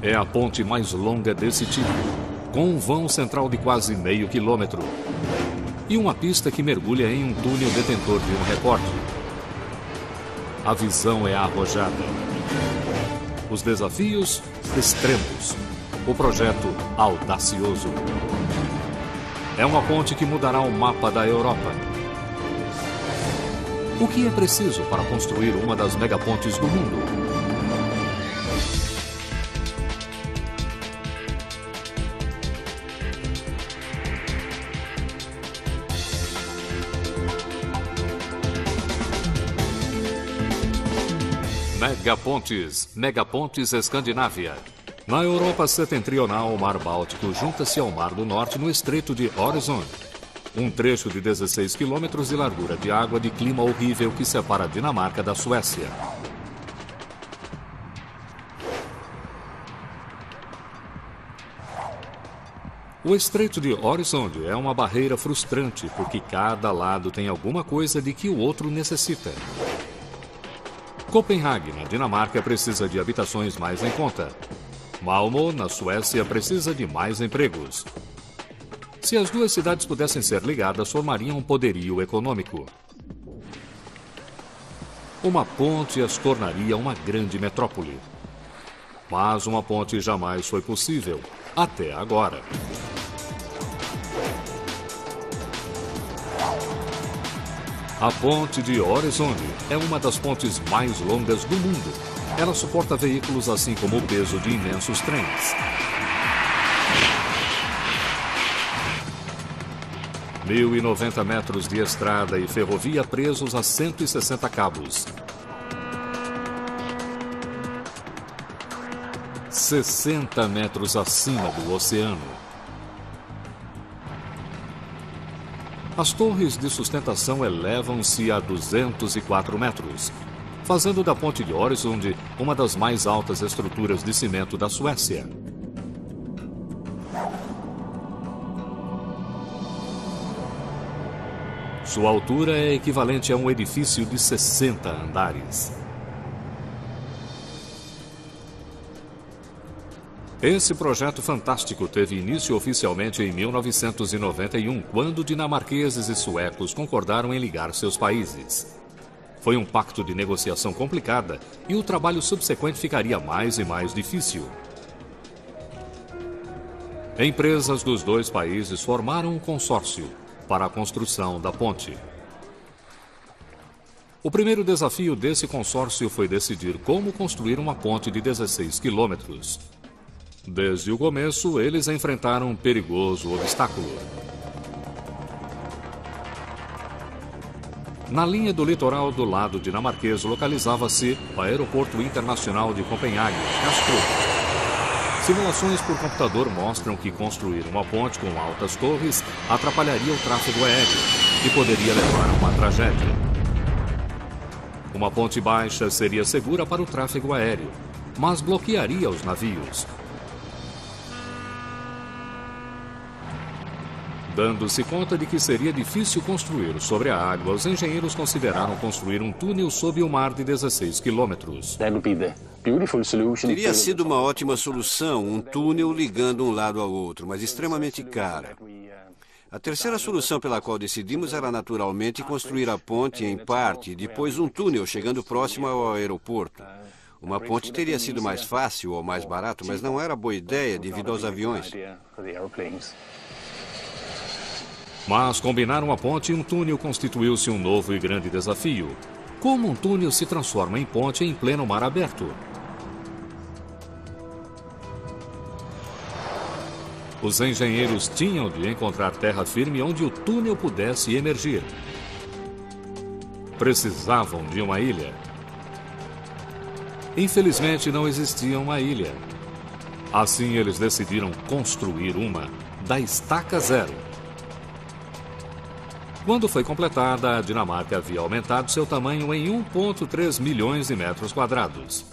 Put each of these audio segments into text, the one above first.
É a ponte mais longa desse tipo, com um vão central de quase meio quilômetro e uma pista que mergulha em um túnel detentor de um recorte. A visão é arrojada. Os desafios extremos. O projeto audacioso. É uma ponte que mudará o mapa da Europa. O que é preciso para construir uma das megapontes do mundo? Megapontes Escandinávia. Na Europa setentrional, o Mar Báltico junta-se ao Mar do Norte no Estreito de Øresund. Um trecho de 16 quilômetros de largura de água de clima horrível que separa a Dinamarca da Suécia. O Estreito de Øresund é uma barreira frustrante porque cada lado tem alguma coisa de que o outro necessita. Copenhague, na Dinamarca, precisa de habitações mais em conta. Malmö, na Suécia, precisa de mais empregos. Se as duas cidades pudessem ser ligadas, formariam um poderio econômico. Uma ponte as tornaria uma grande metrópole. Mas uma ponte jamais foi possível, até agora. A ponte de Øresund é uma das pontes mais longas do mundo. Ela suporta veículos assim como o peso de imensos trens. 1.090 metros de estrada e ferrovia presos a 160 cabos. 60 metros acima do oceano. As torres de sustentação elevam-se a 204 metros, fazendo da ponte de Øresund uma das mais altas estruturas de cimento da Suécia. Sua altura é equivalente a um edifício de 60 andares. Esse projeto fantástico teve início oficialmente em 1991, quando dinamarqueses e suecos concordaram em ligar seus países. Foi um pacto de negociação complicada e o trabalho subsequente ficaria mais e mais difícil. Empresas dos dois países formaram um consórcio para a construção da ponte. O primeiro desafio desse consórcio foi decidir como construir uma ponte de 16 quilômetros. Desde o começo, eles enfrentaram um perigoso obstáculo. Na linha do litoral do lado dinamarquês localizava-se o Aeroporto Internacional de Copenhague, Kastrup. Simulações por computador mostram que construir uma ponte com altas torres atrapalharia o tráfego aéreo e poderia levar a uma tragédia. Uma ponte baixa seria segura para o tráfego aéreo, mas bloquearia os navios. Dando-se conta de que seria difícil construir sobre a água, os engenheiros consideraram construir um túnel sob o mar de 16 quilômetros. Teria sido uma ótima solução, um túnel ligando um lado ao outro, mas extremamente cara. A terceira solução pela qual decidimos era naturalmente construir a ponte em parte e depois um túnel chegando próximo ao aeroporto. Uma ponte teria sido mais fácil ou mais barato, mas não era boa ideia devido aos aviões. Mas combinar uma ponte e um túnel constituiu-se um novo e grande desafio. Como um túnel se transforma em ponte em pleno mar aberto? Os engenheiros tinham de encontrar terra firme onde o túnel pudesse emergir. Precisavam de uma ilha. Infelizmente, não existia uma ilha. Assim, eles decidiram construir uma, da estaca zero. Quando foi completada, a Dinamarca havia aumentado seu tamanho em 1,3 milhões de metros quadrados.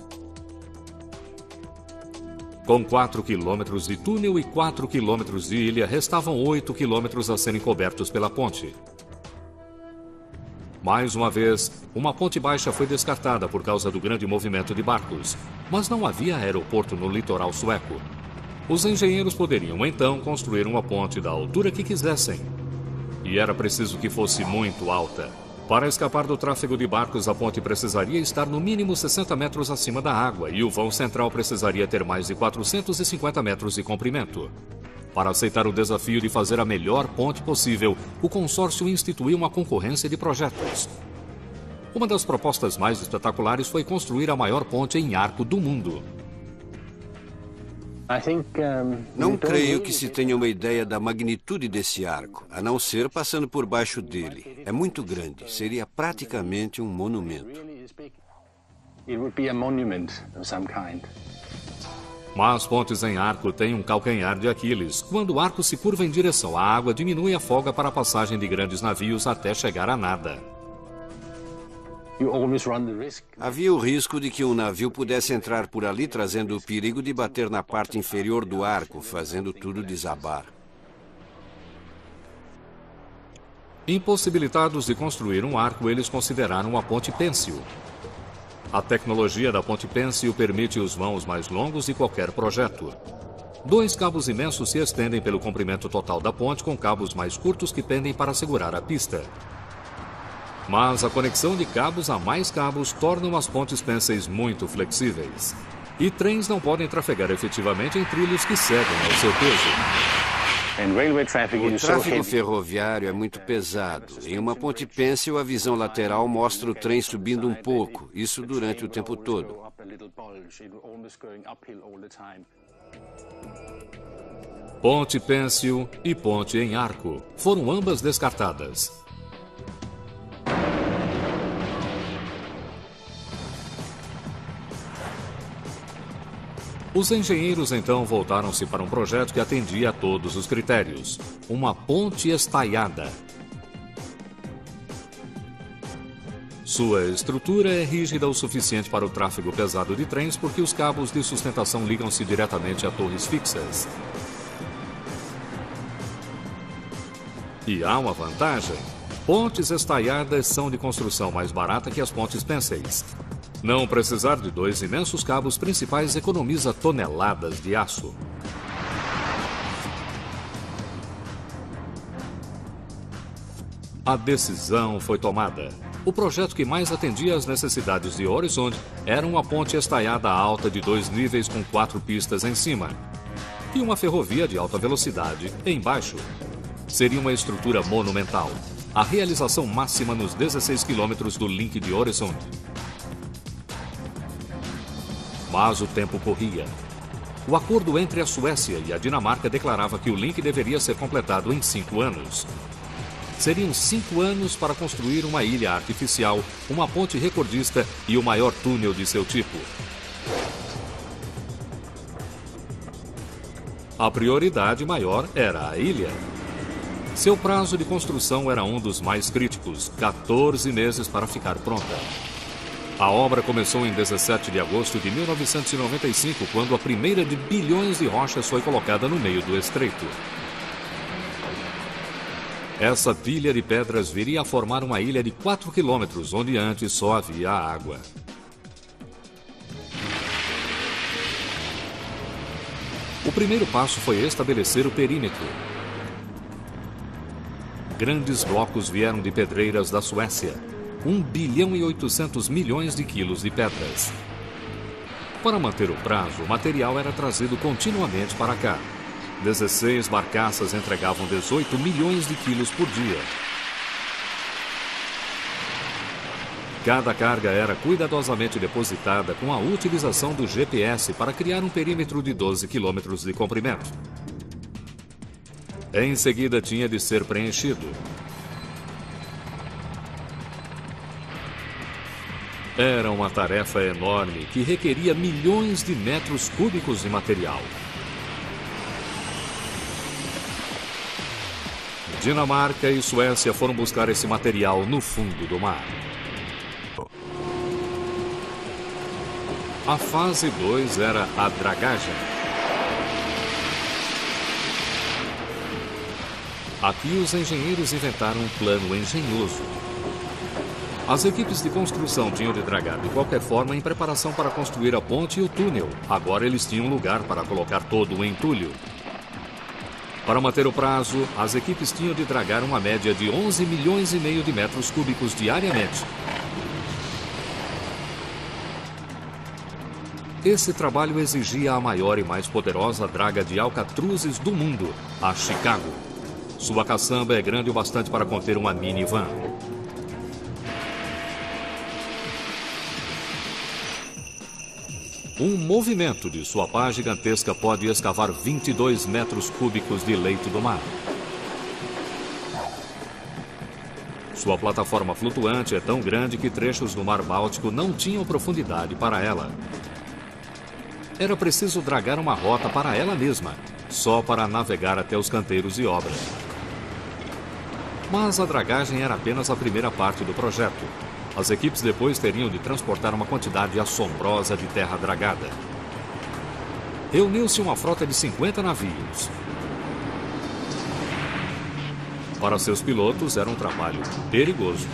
Com 4 quilômetros de túnel e 4 quilômetros de ilha, restavam 8 quilômetros a serem cobertos pela ponte. Mais uma vez, uma ponte baixa foi descartada por causa do grande movimento de barcos. mas não havia aeroporto no litoral sueco. Os engenheiros poderiam, então, construir uma ponte da altura que quisessem. E era preciso que fosse muito alta. Para escapar do tráfego de barcos, a ponte precisaria estar no mínimo 60 metros acima da água e o vão central precisaria ter mais de 450 metros de comprimento. Para aceitar o desafio de fazer a melhor ponte possível, o consórcio instituiu uma concorrência de projetos. Uma das propostas mais espetaculares foi construir a maior ponte em arco do mundo. Não creio que se tenha uma ideia da magnitude desse arco, a não ser passando por baixo dele. É muito grande, seria praticamente um monumento. Mas pontes em arco têm um calcanhar de Aquiles. Quando o arco se curva em direção à água, diminui a folga para a passagem de grandes navios até chegar a nada. Havia o risco de que um navio pudesse entrar por ali, trazendo o perigo de bater na parte inferior do arco, fazendo tudo desabar. Impossibilitados de construir um arco, eles consideraram a ponte pênsil. A tecnologia da ponte pênsil permite os vãos mais longos de qualquer projeto. 2 cabos imensos se estendem pelo comprimento total da ponte, com cabos mais curtos que pendem para segurar a pista. Mas a conexão de cabos a mais cabos tornam as pontes pênseis muito flexíveis. E trens não podem trafegar efetivamente em trilhos que cedem ao seu peso. O tráfego ferroviário é muito pesado. Em uma ponte pênsil, a visão lateral mostra o trem subindo um pouco, isso durante o tempo todo. Ponte pênsil e ponte em arco foram ambas descartadas. Os engenheiros então voltaram-se para um projeto que atendia a todos os critérios: uma ponte estaiada. Sua estrutura é rígida o suficiente para o tráfego pesado de trens porque os cabos de sustentação ligam-se diretamente a torres fixas. E há uma vantagem: pontes estaiadas são de construção mais barata que as pontes pênseis. Não precisar de 2 imensos cabos principais economiza toneladas de aço. A decisão foi tomada. O projeto que mais atendia às necessidades de Øresund era uma ponte estaiada alta de 2 níveis com 4 pistas em cima e uma ferrovia de alta velocidade embaixo. Seria uma estrutura monumental, a realização máxima nos 16 quilômetros do link de Øresund. Mas o tempo corria. O acordo entre a Suécia e a Dinamarca declarava que o link deveria ser completado em 5 anos. Seriam 5 anos para construir uma ilha artificial, uma ponte recordista e o maior túnel de seu tipo. A prioridade maior era a ilha. Seu prazo de construção era um dos mais críticos, 14 meses para ficar pronta. A obra começou em 17 de agosto de 1995, quando a primeira de bilhões de rochas foi colocada no meio do estreito. Essa pilha de pedras viria a formar uma ilha de 4 quilômetros, onde antes só havia água. O primeiro passo foi estabelecer o perímetro. Grandes blocos vieram de pedreiras da Suécia. 1 bilhão e 800 milhões de quilos de pedras. Para manter o prazo, o material era trazido continuamente para cá. 16 barcaças entregavam 18 milhões de quilos por dia. Cada carga era cuidadosamente depositada com a utilização do GPS para criar um perímetro de 12 quilômetros de comprimento. Em seguida, tinha de ser preenchido. Era uma tarefa enorme que requeria milhões de metros cúbicos de material. Dinamarca e Suécia foram buscar esse material no fundo do mar. A fase 2 era a dragagem. Aqui os engenheiros inventaram um plano engenhoso. As equipes de construção tinham de dragar de qualquer forma em preparação para construir a ponte e o túnel. Agora eles tinham lugar para colocar todo o entulho. Para manter o prazo, as equipes tinham de dragar uma média de 11 milhões e meio de metros cúbicos diariamente. Esse trabalho exigia a maior e mais poderosa draga de alcatruzes do mundo, a Chicago. Sua caçamba é grande o bastante para conter uma minivan. Um movimento de sua pá gigantesca pode escavar 22 metros cúbicos de leito do mar. Sua plataforma flutuante é tão grande que trechos do Mar Báltico não tinham profundidade para ela. Era preciso dragar uma rota para ela mesma, só para navegar até os canteiros de obra. Mas a dragagem era apenas a primeira parte do projeto. As equipes depois teriam de transportar uma quantidade assombrosa de terra dragada. Reuniu-se uma frota de 50 navios. Para seus pilotos, era um trabalho perigoso.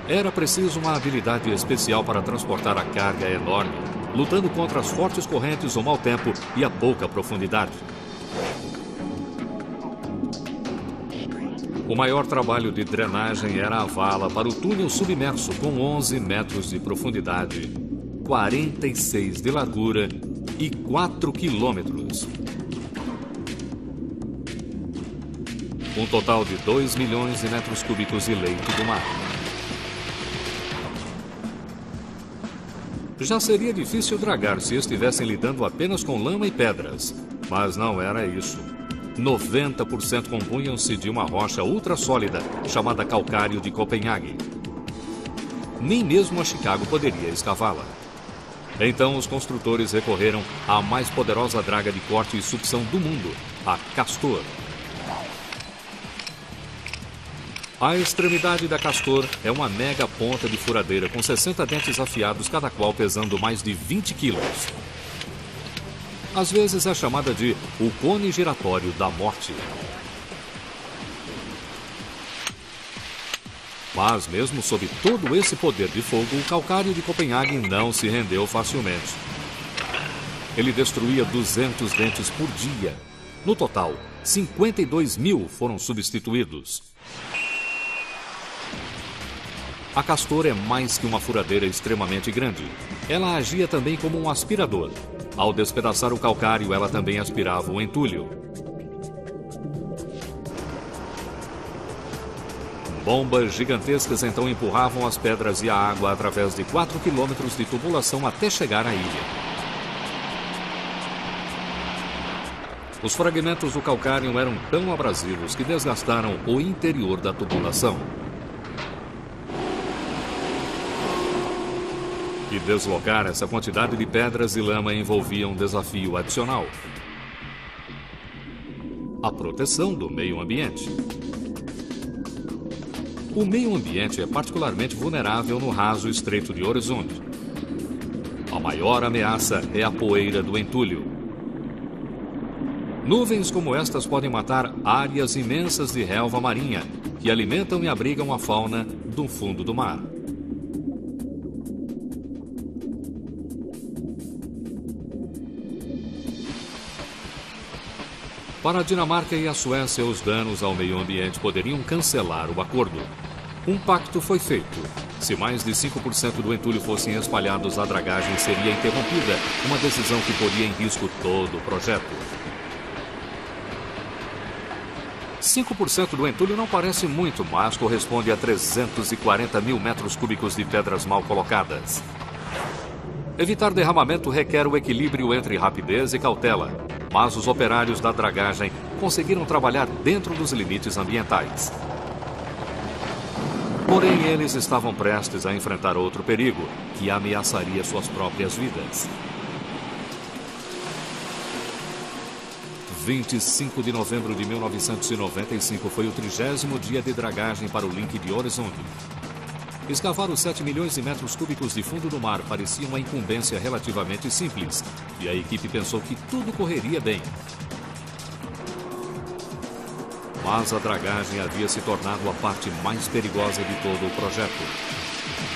Era preciso uma habilidade especial para transportar a carga enorme, lutando contra as fortes correntes, o mau tempo e a pouca profundidade. O maior trabalho de drenagem era a vala para o túnel submerso, com 11 metros de profundidade, 46 de largura e 4 quilômetros. Um total de 2 milhões de metros cúbicos de leito do mar. Já seria difícil dragar se estivessem lidando apenas com lama e pedras, mas não era isso. 90% compunham-se de uma rocha ultrassólida chamada calcário de Copenhague. Nem mesmo a Chicago poderia escavá-la. Então os construtores recorreram à mais poderosa draga de corte e sucção do mundo, a Castor. A extremidade da Castor é uma mega ponta de furadeira com 60 dentes afiados, cada qual pesando mais de 20 quilos. Às vezes é chamada de o cone giratório da morte. Mas mesmo sob todo esse poder de fogo, o calcário de Copenhague não se rendeu facilmente. Ele destruía 200 dentes por dia. No total, 52 mil foram substituídos. A Castor é mais que uma furadeira extremamente grande. Ela agia também como um aspirador. Ao despedaçar o calcário, ela também aspirava o entulho. Bombas gigantescas então empurravam as pedras e a água através de 4 quilômetros de tubulação até chegar à ilha. Os fragmentos do calcário eram tão abrasivos que desgastaram o interior da tubulação. E deslocar essa quantidade de pedras e lama envolvia um desafio adicional: a proteção do meio ambiente. O meio ambiente é particularmente vulnerável no raso estreito de Øresund. A maior ameaça é a poeira do entulho. Nuvens como estas podem matar áreas imensas de relva marinha, que alimentam e abrigam a fauna do fundo do mar. Para a Dinamarca e a Suécia, os danos ao meio ambiente poderiam cancelar o acordo. Um pacto foi feito. Se mais de 5% do entulho fossem espalhados, a dragagem seria interrompida, uma decisão que poria em risco todo o projeto. 5% do entulho não parece muito, mas corresponde a 340 mil metros cúbicos de pedras mal colocadas. Evitar derramamento requer o equilíbrio entre rapidez e cautela, mas os operários da dragagem conseguiram trabalhar dentro dos limites ambientais. Porém, eles estavam prestes a enfrentar outro perigo, que ameaçaria suas próprias vidas. 25 de novembro de 1995 foi o 30º dia de dragagem para o link de Øresund. Escavar os 7 milhões de metros cúbicos de fundo do mar parecia uma incumbência relativamente simples, e a equipe pensou que tudo correria bem. Mas a dragagem havia se tornado a parte mais perigosa de todo o projeto.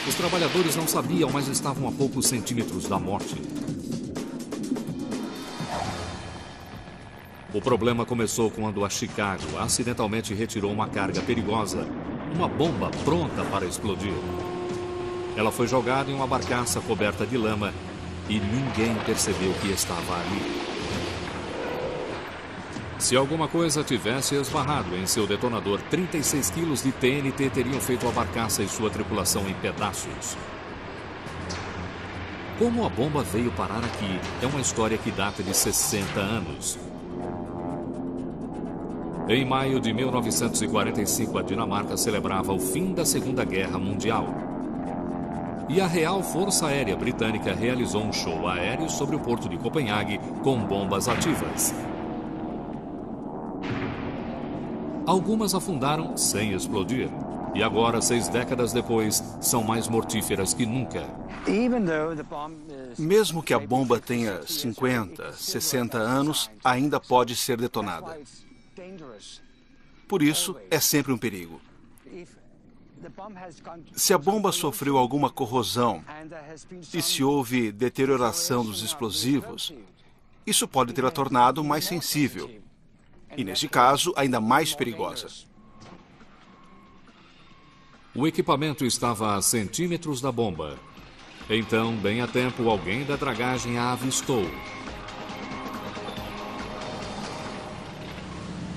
Os trabalhadores não sabiam, mas estavam a poucos centímetros da morte. O problema começou quando a Chicago acidentalmente retirou uma carga perigosa, uma bomba pronta para explodir. Ela foi jogada em uma barcaça coberta de lama e ninguém percebeu que estava ali. Se alguma coisa tivesse esbarrado em seu detonador, 36 quilos de TNT teriam feito a barcaça e sua tripulação em pedaços. Como a bomba veio parar aqui é uma história que data de 60 anos. Em maio de 1945, a Dinamarca celebrava o fim da Segunda Guerra Mundial. E a Real Força Aérea Britânica realizou um show aéreo sobre o porto de Copenhague com bombas ativas. Algumas afundaram sem explodir. E agora, 6 décadas depois, são mais mortíferas que nunca. Mesmo que a bomba tenha 50, 60 anos, ainda pode ser detonada. Por isso, é sempre um perigo. Se a bomba sofreu alguma corrosão e se houve deterioração dos explosivos, isso pode ter a tornado mais sensível. E, neste caso, ainda mais perigosa. O equipamento estava a centímetros da bomba. Então, bem a tempo, alguém da dragagem a avistou.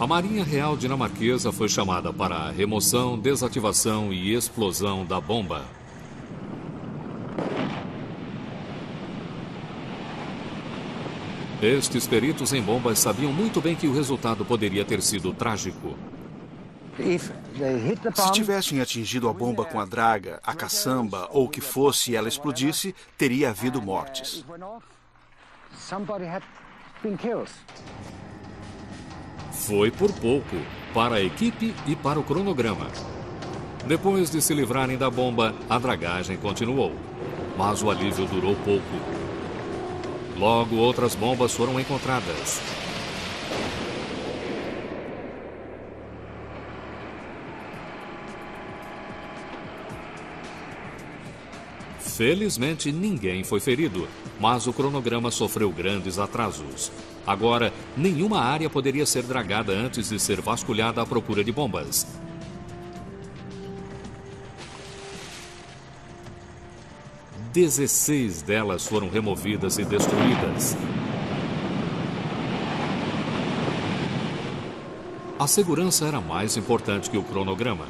A Marinha Real Dinamarquesa foi chamada para a remoção, desativação e explosão da bomba. Estes peritos em bombas sabiam muito bem que o resultado poderia ter sido trágico. Se tivessem atingido a bomba com a draga, a caçamba ou o que fosse e ela explodisse, teria havido mortes. Foi por pouco, para a equipe e para o cronograma. Depois de se livrarem da bomba, a dragagem continuou. Mas o alívio durou pouco. Logo, outras bombas foram encontradas. Felizmente, ninguém foi ferido, mas o cronograma sofreu grandes atrasos. Agora, nenhuma área poderia ser dragada antes de ser vasculhada à procura de bombas. – 16 delas foram removidas e destruídas. A segurança era mais importante que o cronograma.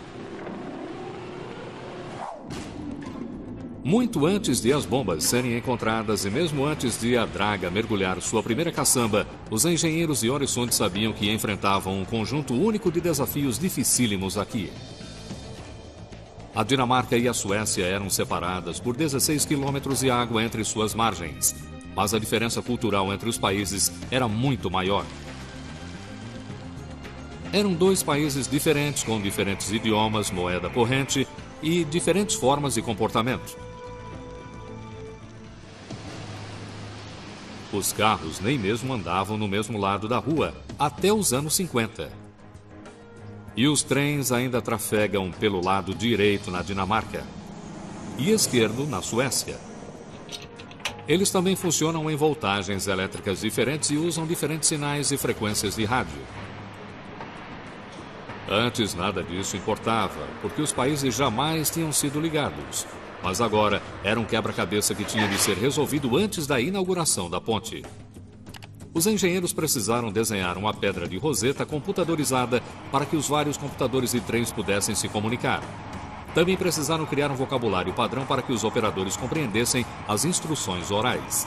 Muito antes de as bombas serem encontradas e mesmo antes de a draga mergulhar sua primeira caçamba, os engenheiros de Oresund sabiam que enfrentavam um conjunto único de desafios dificílimos aqui. A Dinamarca e a Suécia eram separadas por 16 quilômetros de água entre suas margens, mas a diferença cultural entre os países era muito maior. Eram 2 países diferentes, com diferentes idiomas, moeda corrente e diferentes formas de comportamento. Os carros nem mesmo andavam no mesmo lado da rua, até os anos 50. E os trens ainda trafegam pelo lado direito na Dinamarca e esquerdo na Suécia. Eles também funcionam em voltagens elétricas diferentes e usam diferentes sinais e frequências de rádio. Antes nada disso importava, porque os países jamais tinham sido ligados. Mas agora era um quebra-cabeça que tinha de ser resolvido antes da inauguração da ponte. Os engenheiros precisaram desenhar uma pedra de roseta computadorizada para que os vários computadores e trens pudessem se comunicar. Também precisaram criar um vocabulário padrão para que os operadores compreendessem as instruções orais.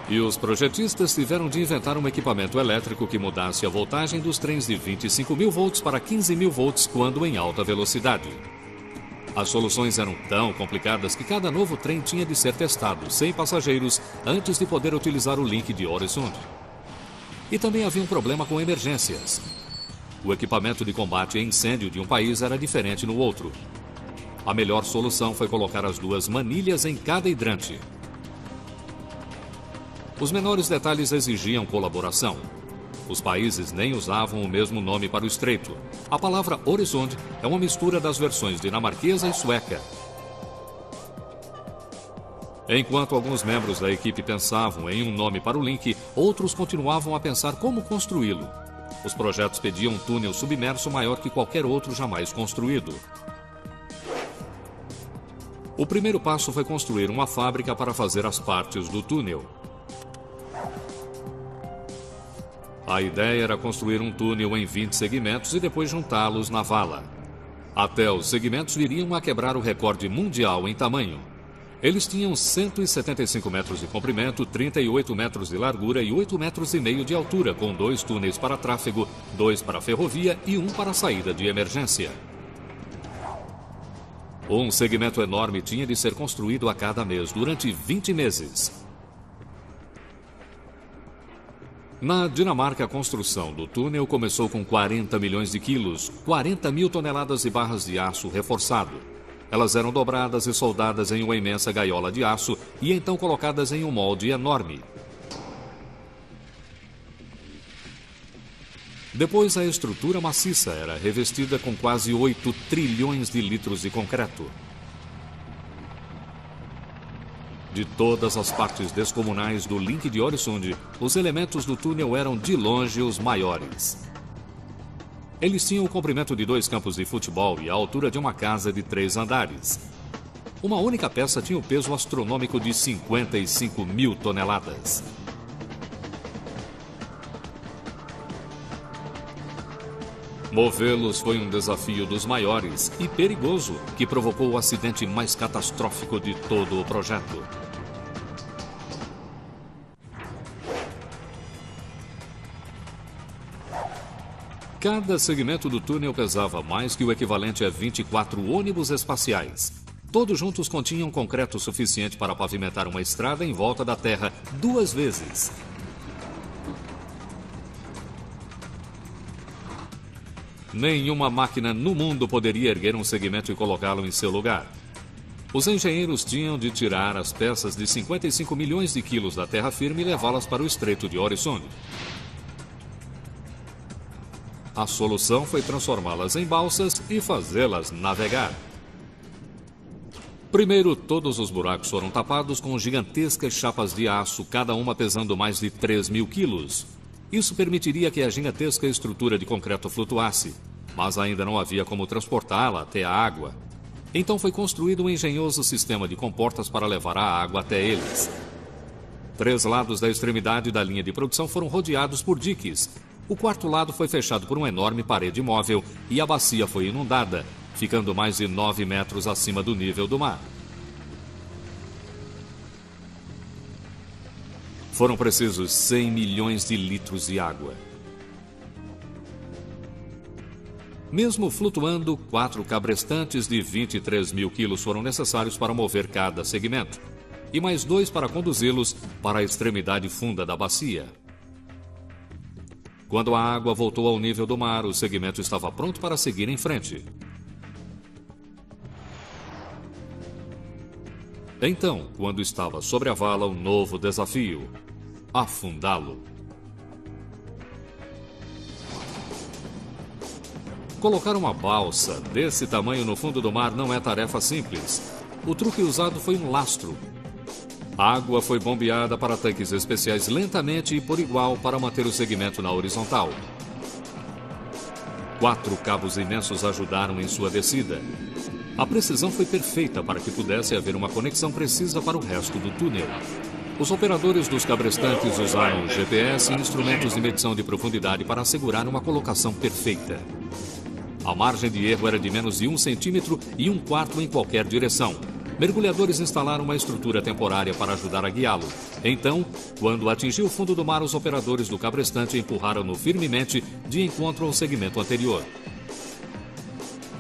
E os projetistas tiveram de inventar um equipamento elétrico que mudasse a voltagem dos trens de 25.000 volts para 15.000 volts quando em alta velocidade. As soluções eram tão complicadas que cada novo trem tinha de ser testado, sem passageiros, antes de poder utilizar o link de Oresund. E também havia um problema com emergências. O equipamento de combate a incêndio de um país era diferente no outro. A melhor solução foi colocar as 2 manilhas em cada hidrante. Os menores detalhes exigiam colaboração. Os países nem usavam o mesmo nome para o estreito. A palavra Øresund é uma mistura das versões dinamarquesa e sueca. Enquanto alguns membros da equipe pensavam em um nome para o link, outros continuavam a pensar como construí-lo. Os projetos pediam um túnel submerso maior que qualquer outro jamais construído. O primeiro passo foi construir uma fábrica para fazer as partes do túnel. A ideia era construir um túnel em 20 segmentos e depois juntá-los na vala. Até os segmentos viriam a quebrar o recorde mundial em tamanho. Eles tinham 175 metros de comprimento, 38 metros de largura e 8 metros e meio de altura, com 2 túneis para tráfego, 2 para ferrovia e 1 para saída de emergência. Um segmento enorme tinha de ser construído a cada mês, durante 20 meses. Na Dinamarca, a construção do túnel começou com 40 milhões de quilos, 40 mil toneladas de barras de aço reforçado. Elas eram dobradas e soldadas em uma imensa gaiola de aço e então colocadas em um molde enorme. Depois, a estrutura maciça era revestida com quase 8 trilhões de litros de concreto. De todas as partes descomunais do link de Øresund, os elementos do túnel eram de longe os maiores. Eles tinham o comprimento de 2 campos de futebol e a altura de uma casa de 3 andares. Uma única peça tinha o peso astronômico de 55 mil toneladas. Movê-los foi um desafio dos maiores e perigoso, que provocou o acidente mais catastrófico de todo o projeto. Cada segmento do túnel pesava mais que o equivalente a 24 ônibus espaciais. Todos juntos continham concreto suficiente para pavimentar uma estrada em volta da Terra 2 vezes. Nenhuma máquina no mundo poderia erguer um segmento e colocá-lo em seu lugar. Os engenheiros tinham de tirar as peças de 55 milhões de quilos da terra firme e levá-las para o Estreito de Øresund. A solução foi transformá-las em balsas e fazê-las navegar. Primeiro, todos os buracos foram tapados com gigantescas chapas de aço, cada uma pesando mais de 3 mil quilos. Isso permitiria que a gigantesca estrutura de concreto flutuasse, mas ainda não havia como transportá-la até a água. Então foi construído um engenhoso sistema de comportas para levar a água até eles. 3 lados da extremidade da linha de produção foram rodeados por diques. O 4º lado foi fechado por uma enorme parede móvel e a bacia foi inundada, ficando mais de 9 metros acima do nível do mar. Foram precisos 100 milhões de litros de água. Mesmo flutuando, 4 cabrestantes de 23 mil quilos foram necessários para mover cada segmento, e mais 2 para conduzi-los para a extremidade funda da bacia. Quando a água voltou ao nível do mar, o segmento estava pronto para seguir em frente. Então, quando estava sobre a vala, um novo desafio: afundá-lo. Colocar uma balsa desse tamanho no fundo do mar não é tarefa simples. O truque usado foi um lastro. A água foi bombeada para tanques especiais lentamente e por igual para manter o segmento na horizontal. 4 cabos imensos ajudaram em sua descida. A precisão foi perfeita para que pudesse haver uma conexão precisa para o resto do túnel. Os operadores dos cabrestantes usaram GPS e instrumentos de medição de profundidade para assegurar uma colocação perfeita. A margem de erro era de menos de 1 centímetro e 1/4 em qualquer direção. Mergulhadores instalaram uma estrutura temporária para ajudar a guiá-lo. Então, quando atingiu o fundo do mar, os operadores do cabrestante empurraram-no firmemente de encontro ao segmento anterior.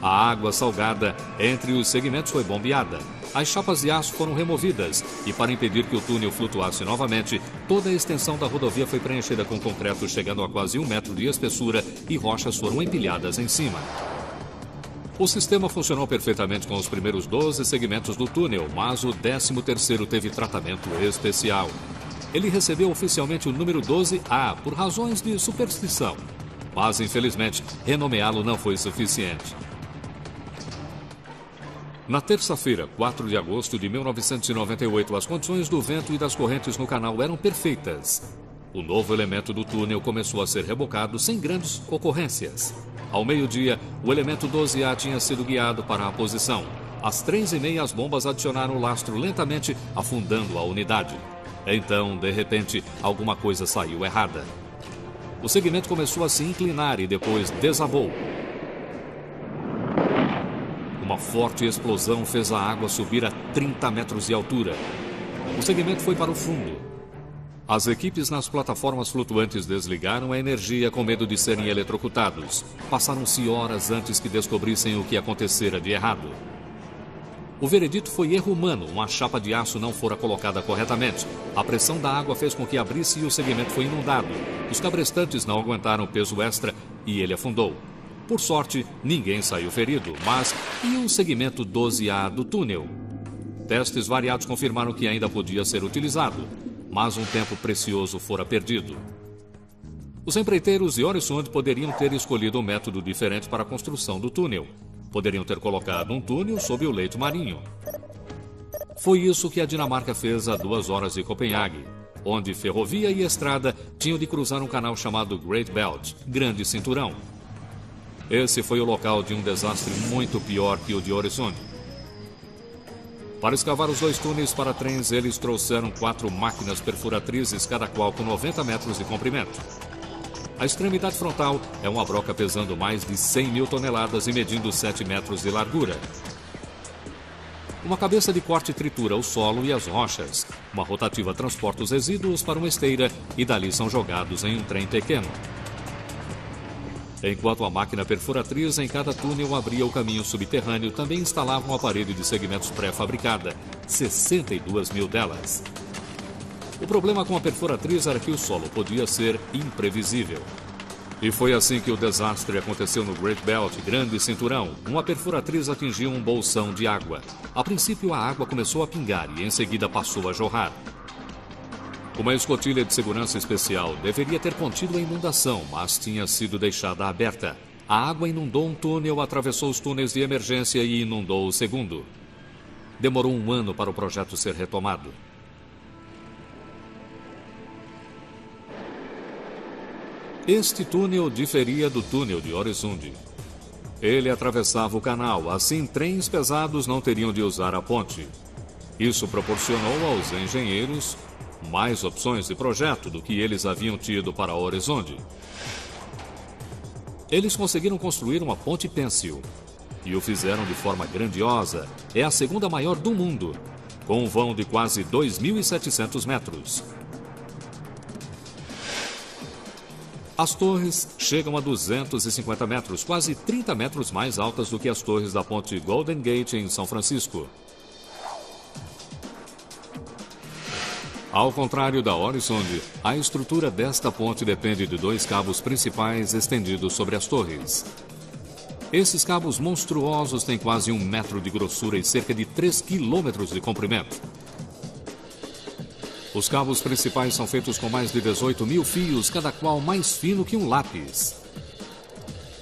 A água salgada entre os segmentos foi bombeada. As chapas de aço foram removidas e, para impedir que o túnel flutuasse novamente, toda a extensão da rodovia foi preenchida com concreto chegando a quase 1 metro de espessura e rochas foram empilhadas em cima. O sistema funcionou perfeitamente com os primeiros 12 segmentos do túnel, mas o 13º teve tratamento especial. ele recebeu oficialmente o número 12A por razões de superstição. Mas, infelizmente, renomeá-lo não foi suficiente. Na terça-feira, 4 de agosto de 1998, as condições do vento e das correntes no canal eram perfeitas. O novo elemento do túnel começou a ser rebocado sem grandes ocorrências. Ao meio-dia, o elemento 12A tinha sido guiado para a posição. Às 3h30, as bombas adicionaram o lastro lentamente, afundando a unidade. Então, de repente, alguma coisa saiu errada. O segmento começou a se inclinar e depois desabou. Uma forte explosão fez a água subir a 30 metros de altura. O segmento foi para o fundo. As equipes nas plataformas flutuantes desligaram a energia com medo de serem eletrocutados. Passaram-se horas antes que descobrissem o que acontecera de errado. O veredito foi erro humano, uma chapa de aço não fora colocada corretamente. A pressão da água fez com que abrisse e o segmento foi inundado. Os cabrestantes não aguentaram o peso extra e ele afundou. Por sorte, ninguém saiu ferido, mas e o segmento 12A do túnel? Testes variados confirmaram que ainda podia ser utilizado, mas um tempo precioso fora perdido. Os empreiteiros de Øresund poderiam ter escolhido um método diferente para a construção do túnel. Poderiam ter colocado um túnel sob o leito marinho. Foi isso que a Dinamarca fez a 2 horas de Copenhague, onde ferrovia e estrada tinham de cruzar um canal chamado Great Belt, Grande Cinturão. Esse foi o local de um desastre muito pior que o de Øresund. Para escavar os 2 túneis para trens, eles trouxeram 4 máquinas perfuratrizes, cada qual com 90 metros de comprimento. A extremidade frontal é uma broca pesando mais de 100 mil toneladas e medindo 7 metros de largura. Uma cabeça de corte tritura o solo e as rochas. Uma rotativa transporta os resíduos para uma esteira e dali são jogados em um trem pequeno. Enquanto a máquina perfuratriz em cada túnel abria o caminho subterrâneo, também instalava um aparelho de segmentos pré-fabricada, 62 mil delas. O problema com a perfuratriz era que o solo podia ser imprevisível. E foi assim que o desastre aconteceu no Great Belt, Grande Cinturão. Uma perfuratriz atingiu um bolsão de água. A princípio, a água começou a pingar e em seguida passou a jorrar. Uma escotilha de segurança especial deveria ter contido a inundação, mas tinha sido deixada aberta. A água inundou um túnel, atravessou os túneis de emergência e inundou o segundo. Demorou 1 ano para o projeto ser retomado. Este túnel diferia do túnel de Øresund. Ele atravessava o canal, assim trens pesados não teriam de usar a ponte. Isso proporcionou aos engenheiros mais opções de projeto do que eles haviam tido para Øresund. Eles conseguiram construir uma ponte pêncil e o fizeram de forma grandiosa. É a segunda maior do mundo, com um vão de quase 2.700 metros. As torres chegam a 250 metros, quase 30 metros mais altas do que as torres da ponte Golden Gate em São Francisco. Ao contrário da Øresund, a estrutura desta ponte depende de 2 cabos principais estendidos sobre as torres. Esses cabos monstruosos têm quase 1 metro de grossura e cerca de 3 quilômetros de comprimento. Os cabos principais são feitos com mais de 18 mil fios, cada qual mais fino que um lápis.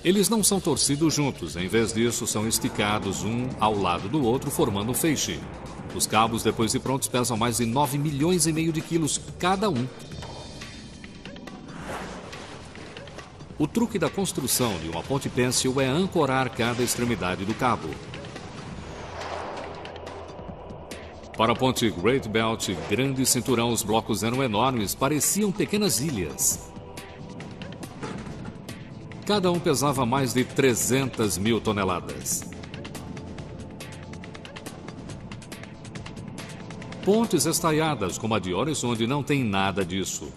Eles não são torcidos juntos, em vez disso são esticados um ao lado do outro, formando um feixe. Os cabos, depois de prontos, pesam mais de 9,5 milhões de quilos cada um. O truque da construção de uma ponte pêncil é ancorar cada extremidade do cabo. Para a ponte Great Belt, Grande Cinturão, os blocos eram enormes, pareciam pequenas ilhas. Cada um pesava mais de 300 mil toneladas. Pontes estaiadas, como a de Øresund, não tem nada disso.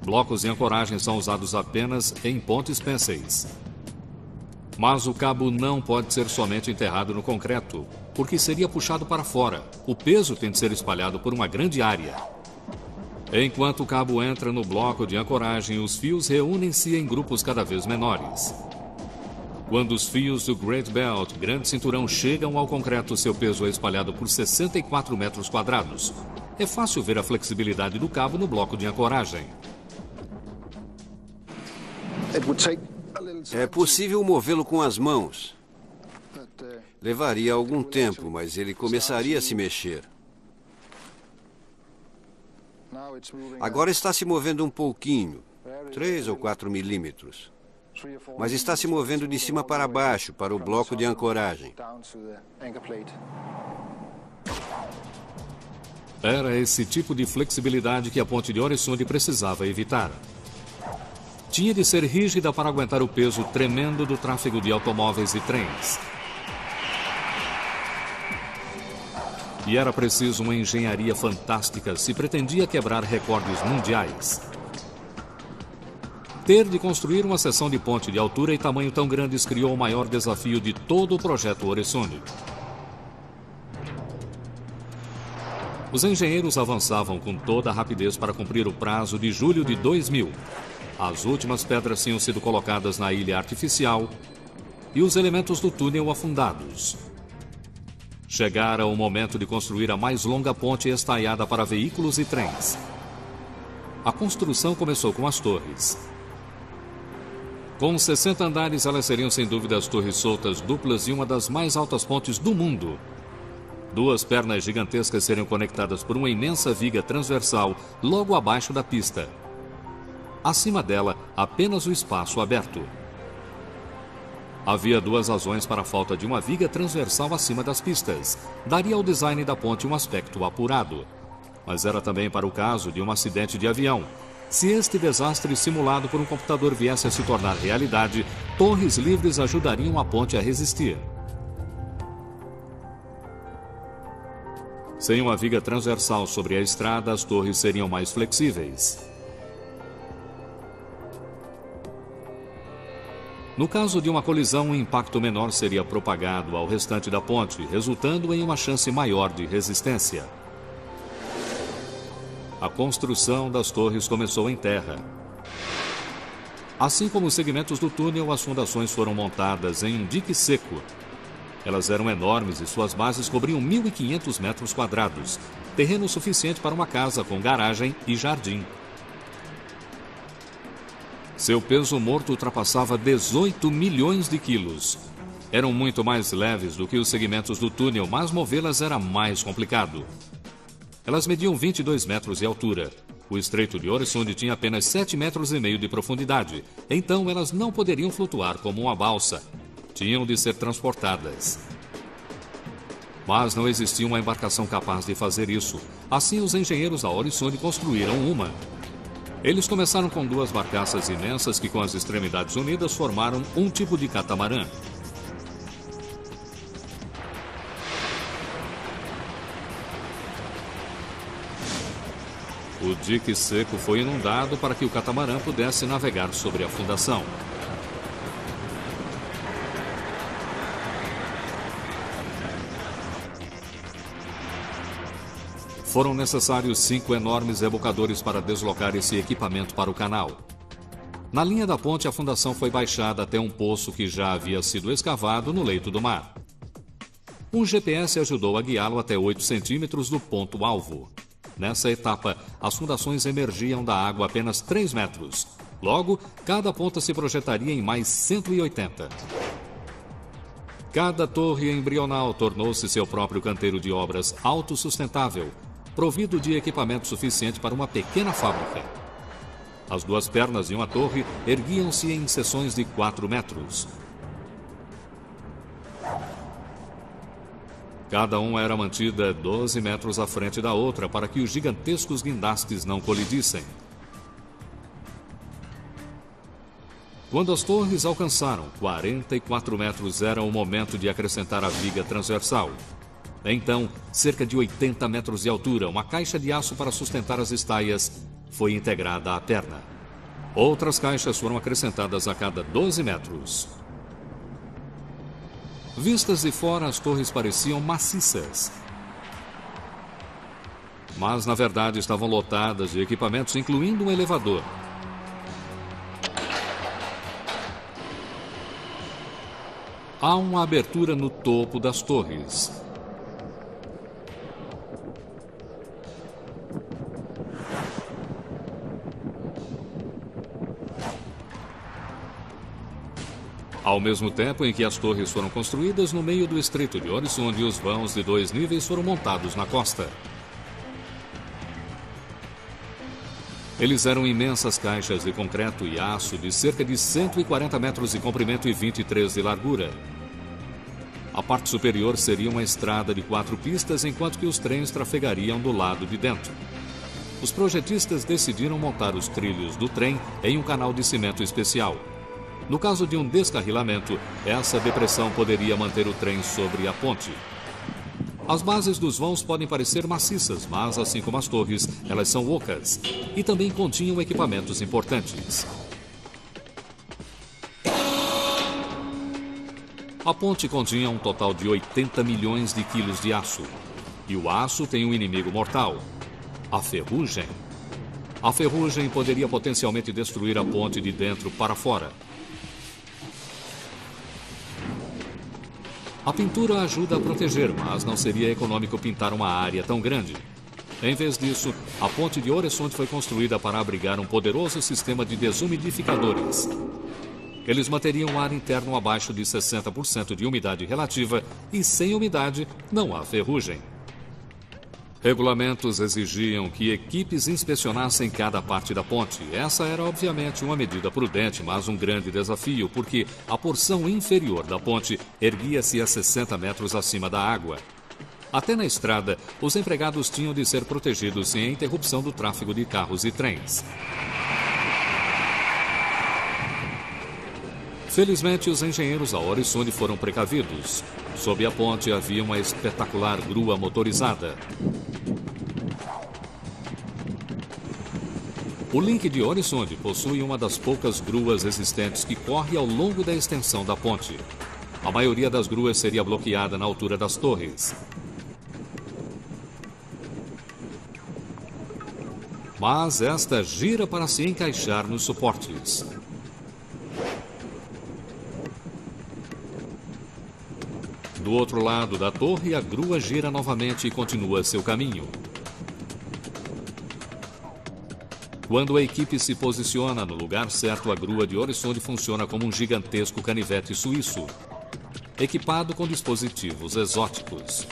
Blocos de ancoragem são usados apenas em pontes pênceis. Mas o cabo não pode ser somente enterrado no concreto, porque seria puxado para fora. O peso tem de ser espalhado por uma grande área. Enquanto o cabo entra no bloco de ancoragem, os fios reúnem-se em grupos cada vez menores. Quando os fios do Great Belt, grande cinturão, chegam ao concreto, seu peso é espalhado por 64 metros quadrados. É fácil ver a flexibilidade do cabo no bloco de ancoragem. É possível movê-lo com as mãos. Levaria algum tempo, mas ele começaria a se mexer. Agora está se movendo um pouquinho, 3 ou 4 milímetros. Mas está se movendo de cima para baixo, para o bloco de ancoragem. Era esse tipo de flexibilidade que a ponte de Øresund precisava evitar. Tinha de ser rígida para aguentar o peso tremendo do tráfego de automóveis e trens. E era preciso uma engenharia fantástica se pretendia quebrar recordes mundiais. Ter de construir uma seção de ponte de altura e tamanho tão grandes criou o maior desafio de todo o projeto Øresund. Os engenheiros avançavam com toda a rapidez para cumprir o prazo de julho de 2000. As últimas pedras tinham sido colocadas na ilha artificial e os elementos do túnel afundados. Chegara o momento de construir a mais longa ponte estaiada para veículos e trens. A construção começou com as torres. Com 60 andares, elas seriam sem dúvida as torres soltas duplas e uma das mais altas pontes do mundo. 2 pernas gigantescas seriam conectadas por uma imensa viga transversal logo abaixo da pista. Acima dela, apenas o espaço aberto. Havia 2 razões para a falta de uma viga transversal acima das pistas. Daria ao design da ponte um aspecto apurado. Mas era também para o caso de um acidente de avião. Se este desastre simulado por um computador viesse a se tornar realidade, torres livres ajudariam a ponte a resistir. Sem uma viga transversal sobre a estrada, as torres seriam mais flexíveis. No caso de uma colisão, um impacto menor seria propagado ao restante da ponte, resultando em uma chance maior de resistência. A construção das torres começou em terra. Assim como os segmentos do túnel, as fundações foram montadas em um dique seco. Elas eram enormes e suas bases cobriam 1.500 metros quadrados, terreno suficiente para uma casa com garagem e jardim. Seu peso morto ultrapassava 18 milhões de quilos. Eram muito mais leves do que os segmentos do túnel, mas movê-las era mais complicado. Elas mediam 22 metros de altura. O Estreito de Øresund tinha apenas 7,5 metros de profundidade, então elas não poderiam flutuar como uma balsa. Tinham de ser transportadas. Mas não existia uma embarcação capaz de fazer isso. Assim, os engenheiros da Øresund construíram uma. Eles começaram com 2 barcaças imensas que, com as extremidades unidas, formaram um tipo de catamarã. O dique seco foi inundado para que o catamarã pudesse navegar sobre a fundação. Foram necessários 5 enormes rebocadores para deslocar esse equipamento para o canal. Na linha da ponte, a fundação foi baixada até um poço que já havia sido escavado no leito do mar. Um GPS ajudou a guiá-lo até 8 centímetros do ponto-alvo. Nessa etapa, as fundações emergiam da água apenas 3 metros. Logo, cada ponta se projetaria em mais 180. Cada torre embrional tornou-se seu próprio canteiro de obras autossustentável, provido de equipamento suficiente para uma pequena fábrica. As 2 pernas de uma torre erguiam-se em seções de 4 metros. Cada uma era mantida 12 metros à frente da outra para que os gigantescos guindastes não colidissem. Quando as torres alcançaram 44 metros, era o momento de acrescentar a viga transversal. Então, cerca de 80 metros de altura, uma caixa de aço para sustentar as estaias foi integrada à perna. Outras caixas foram acrescentadas a cada 12 metros. Vistas de fora, as torres pareciam maciças. Mas, na verdade, estavam lotadas de equipamentos, incluindo um elevador. Há uma abertura no topo das torres. Ao mesmo tempo em que as torres foram construídas no meio do Estreito de Oresund, os vãos de 2 níveis foram montados na costa. Eles eram imensas caixas de concreto e aço de cerca de 140 metros de comprimento e 23 de largura. A parte superior seria uma estrada de 4 pistas, enquanto que os trens trafegariam do lado de dentro. Os projetistas decidiram montar os trilhos do trem em um canal de cimento especial. No caso de um descarrilamento, essa depressão poderia manter o trem sobre a ponte. As bases dos vãos podem parecer maciças, mas, assim como as torres, elas são ocas e também continham equipamentos importantes. A ponte continha um total de 80 milhões de quilos de aço. E o aço tem um inimigo mortal: a ferrugem. A ferrugem poderia potencialmente destruir a ponte de dentro para fora. A pintura ajuda a proteger, mas não seria econômico pintar uma área tão grande. Em vez disso, a ponte de Oresund foi construída para abrigar um poderoso sistema de desumidificadores. Eles manteriam o ar interno abaixo de 60% de umidade relativa e, sem umidade, não há ferrugem. Regulamentos exigiam que equipes inspecionassem cada parte da ponte. Essa era, obviamente, uma medida prudente, mas um grande desafio, porque a porção inferior da ponte erguia-se a 60 metros acima da água. Até na estrada, os empregados tinham de ser protegidos sem a interrupção do tráfego de carros e trens. Felizmente, os engenheiros da Oresund foram precavidos. Sob a ponte havia uma espetacular grua motorizada. O Link de Oresund possui uma das poucas gruas existentes que corre ao longo da extensão da ponte. A maioria das gruas seria bloqueada na altura das torres. Mas esta gira para se encaixar nos suportes. Do outro lado da torre, a grua gira novamente e continua seu caminho. Quando a equipe se posiciona no lugar certo, a grua de Oresund funciona como um gigantesco canivete suíço, equipado com dispositivos exóticos.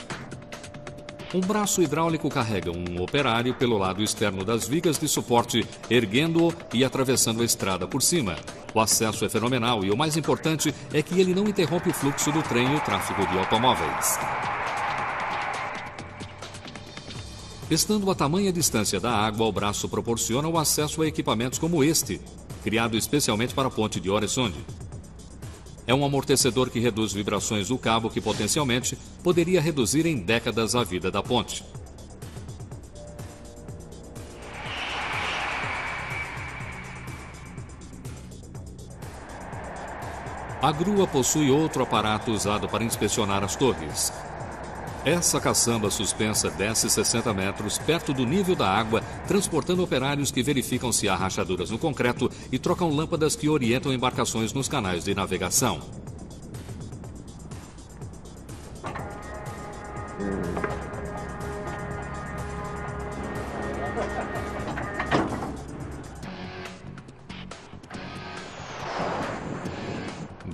Um braço hidráulico carrega um operário pelo lado externo das vigas de suporte, erguendo-o e atravessando a estrada por cima. O acesso é fenomenal e o mais importante é que ele não interrompe o fluxo do trem e o tráfego de automóveis. Estando a tamanha distância da água, o braço proporciona o acesso a equipamentos como este, criado especialmente para a ponte de Oresund. É um amortecedor que reduz vibrações do cabo que potencialmente poderia reduzir em décadas a vida da ponte. A grua possui outro aparato usado para inspecionar as torres. Essa caçamba suspensa desce 60 metros perto do nível da água, transportando operários que verificam se há rachaduras no concreto e trocam lâmpadas que orientam embarcações nos canais de navegação.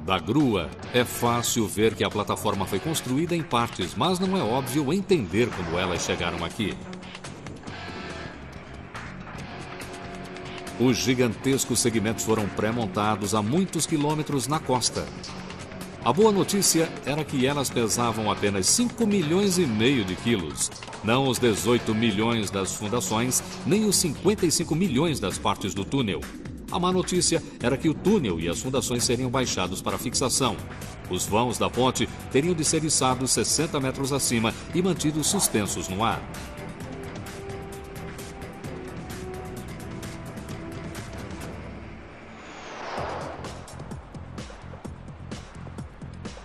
Da grua, é fácil ver que a plataforma foi construída em partes, mas não é óbvio entender como elas chegaram aqui. Os gigantescos segmentos foram pré-montados a muitos quilômetros na costa. A boa notícia era que elas pesavam apenas 5,5 milhões de quilos, não os 18 milhões das fundações, nem os 55 milhões das partes do túnel. A má notícia era que o túnel e as fundações seriam baixados para fixação. Os vãos da ponte teriam de ser içados 60 metros acima e mantidos suspensos no ar.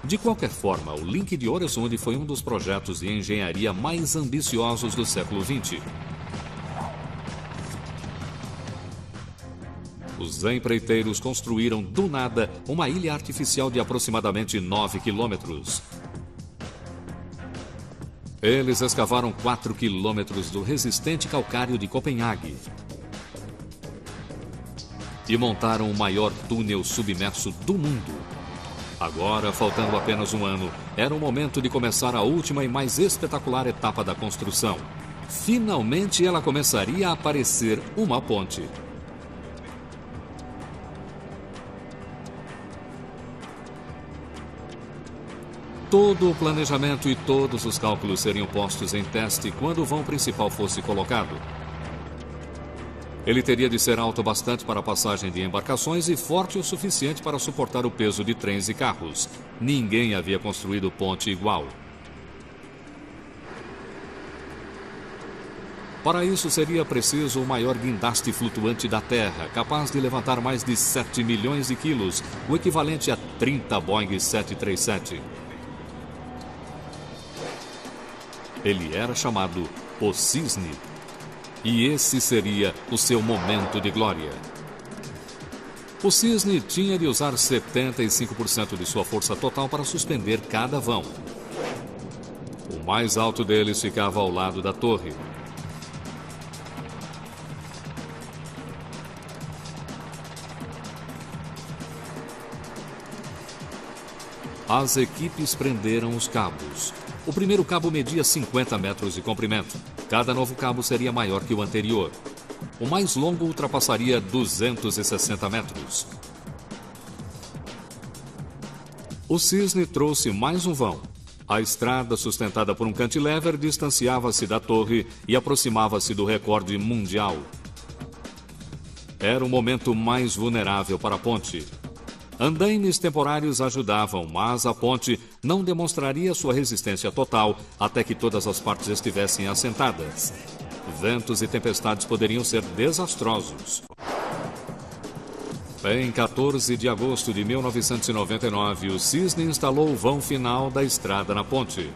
De qualquer forma, o Link de Oresund foi um dos projetos de engenharia mais ambiciosos do século XX. Os empreiteiros construíram, do nada, uma ilha artificial de aproximadamente 9 quilômetros. Eles escavaram 4 quilômetros do resistente calcário de Copenhague e montaram o maior túnel submerso do mundo. Agora, faltando apenas um ano, era o momento de começar a última e mais espetacular etapa da construção. Finalmente ela começaria a aparecer uma ponte. Todo o planejamento e todos os cálculos seriam postos em teste quando o vão principal fosse colocado. Ele teria de ser alto bastante para a passagem de embarcações e forte o suficiente para suportar o peso de trens e carros. Ninguém havia construído ponte igual. Para isso seria preciso o maior guindaste flutuante da Terra, capaz de levantar mais de 7 milhões de quilos, o equivalente a 30 Boeing 737. Ele era chamado o Cisne, e esse seria o seu momento de glória. O Cisne tinha de usar 75% de sua força total para suspender cada vão. O mais alto deles ficava ao lado da torre. As equipes prenderam os cabos. O primeiro cabo media 50 metros de comprimento. Cada novo cabo seria maior que o anterior. O mais longo ultrapassaria 260 metros. O Cisne trouxe mais um vão. A estrada, sustentada por um cantilever, distanciava-se da torre e aproximava-se do recorde mundial. Era o momento mais vulnerável para a ponte. Andaimes temporários ajudavam, mas a ponte não demonstraria sua resistência total até que todas as partes estivessem assentadas. Ventos e tempestades poderiam ser desastrosos. Em 14 de agosto de 1999, o Cisne instalou o vão final da estrada na ponte.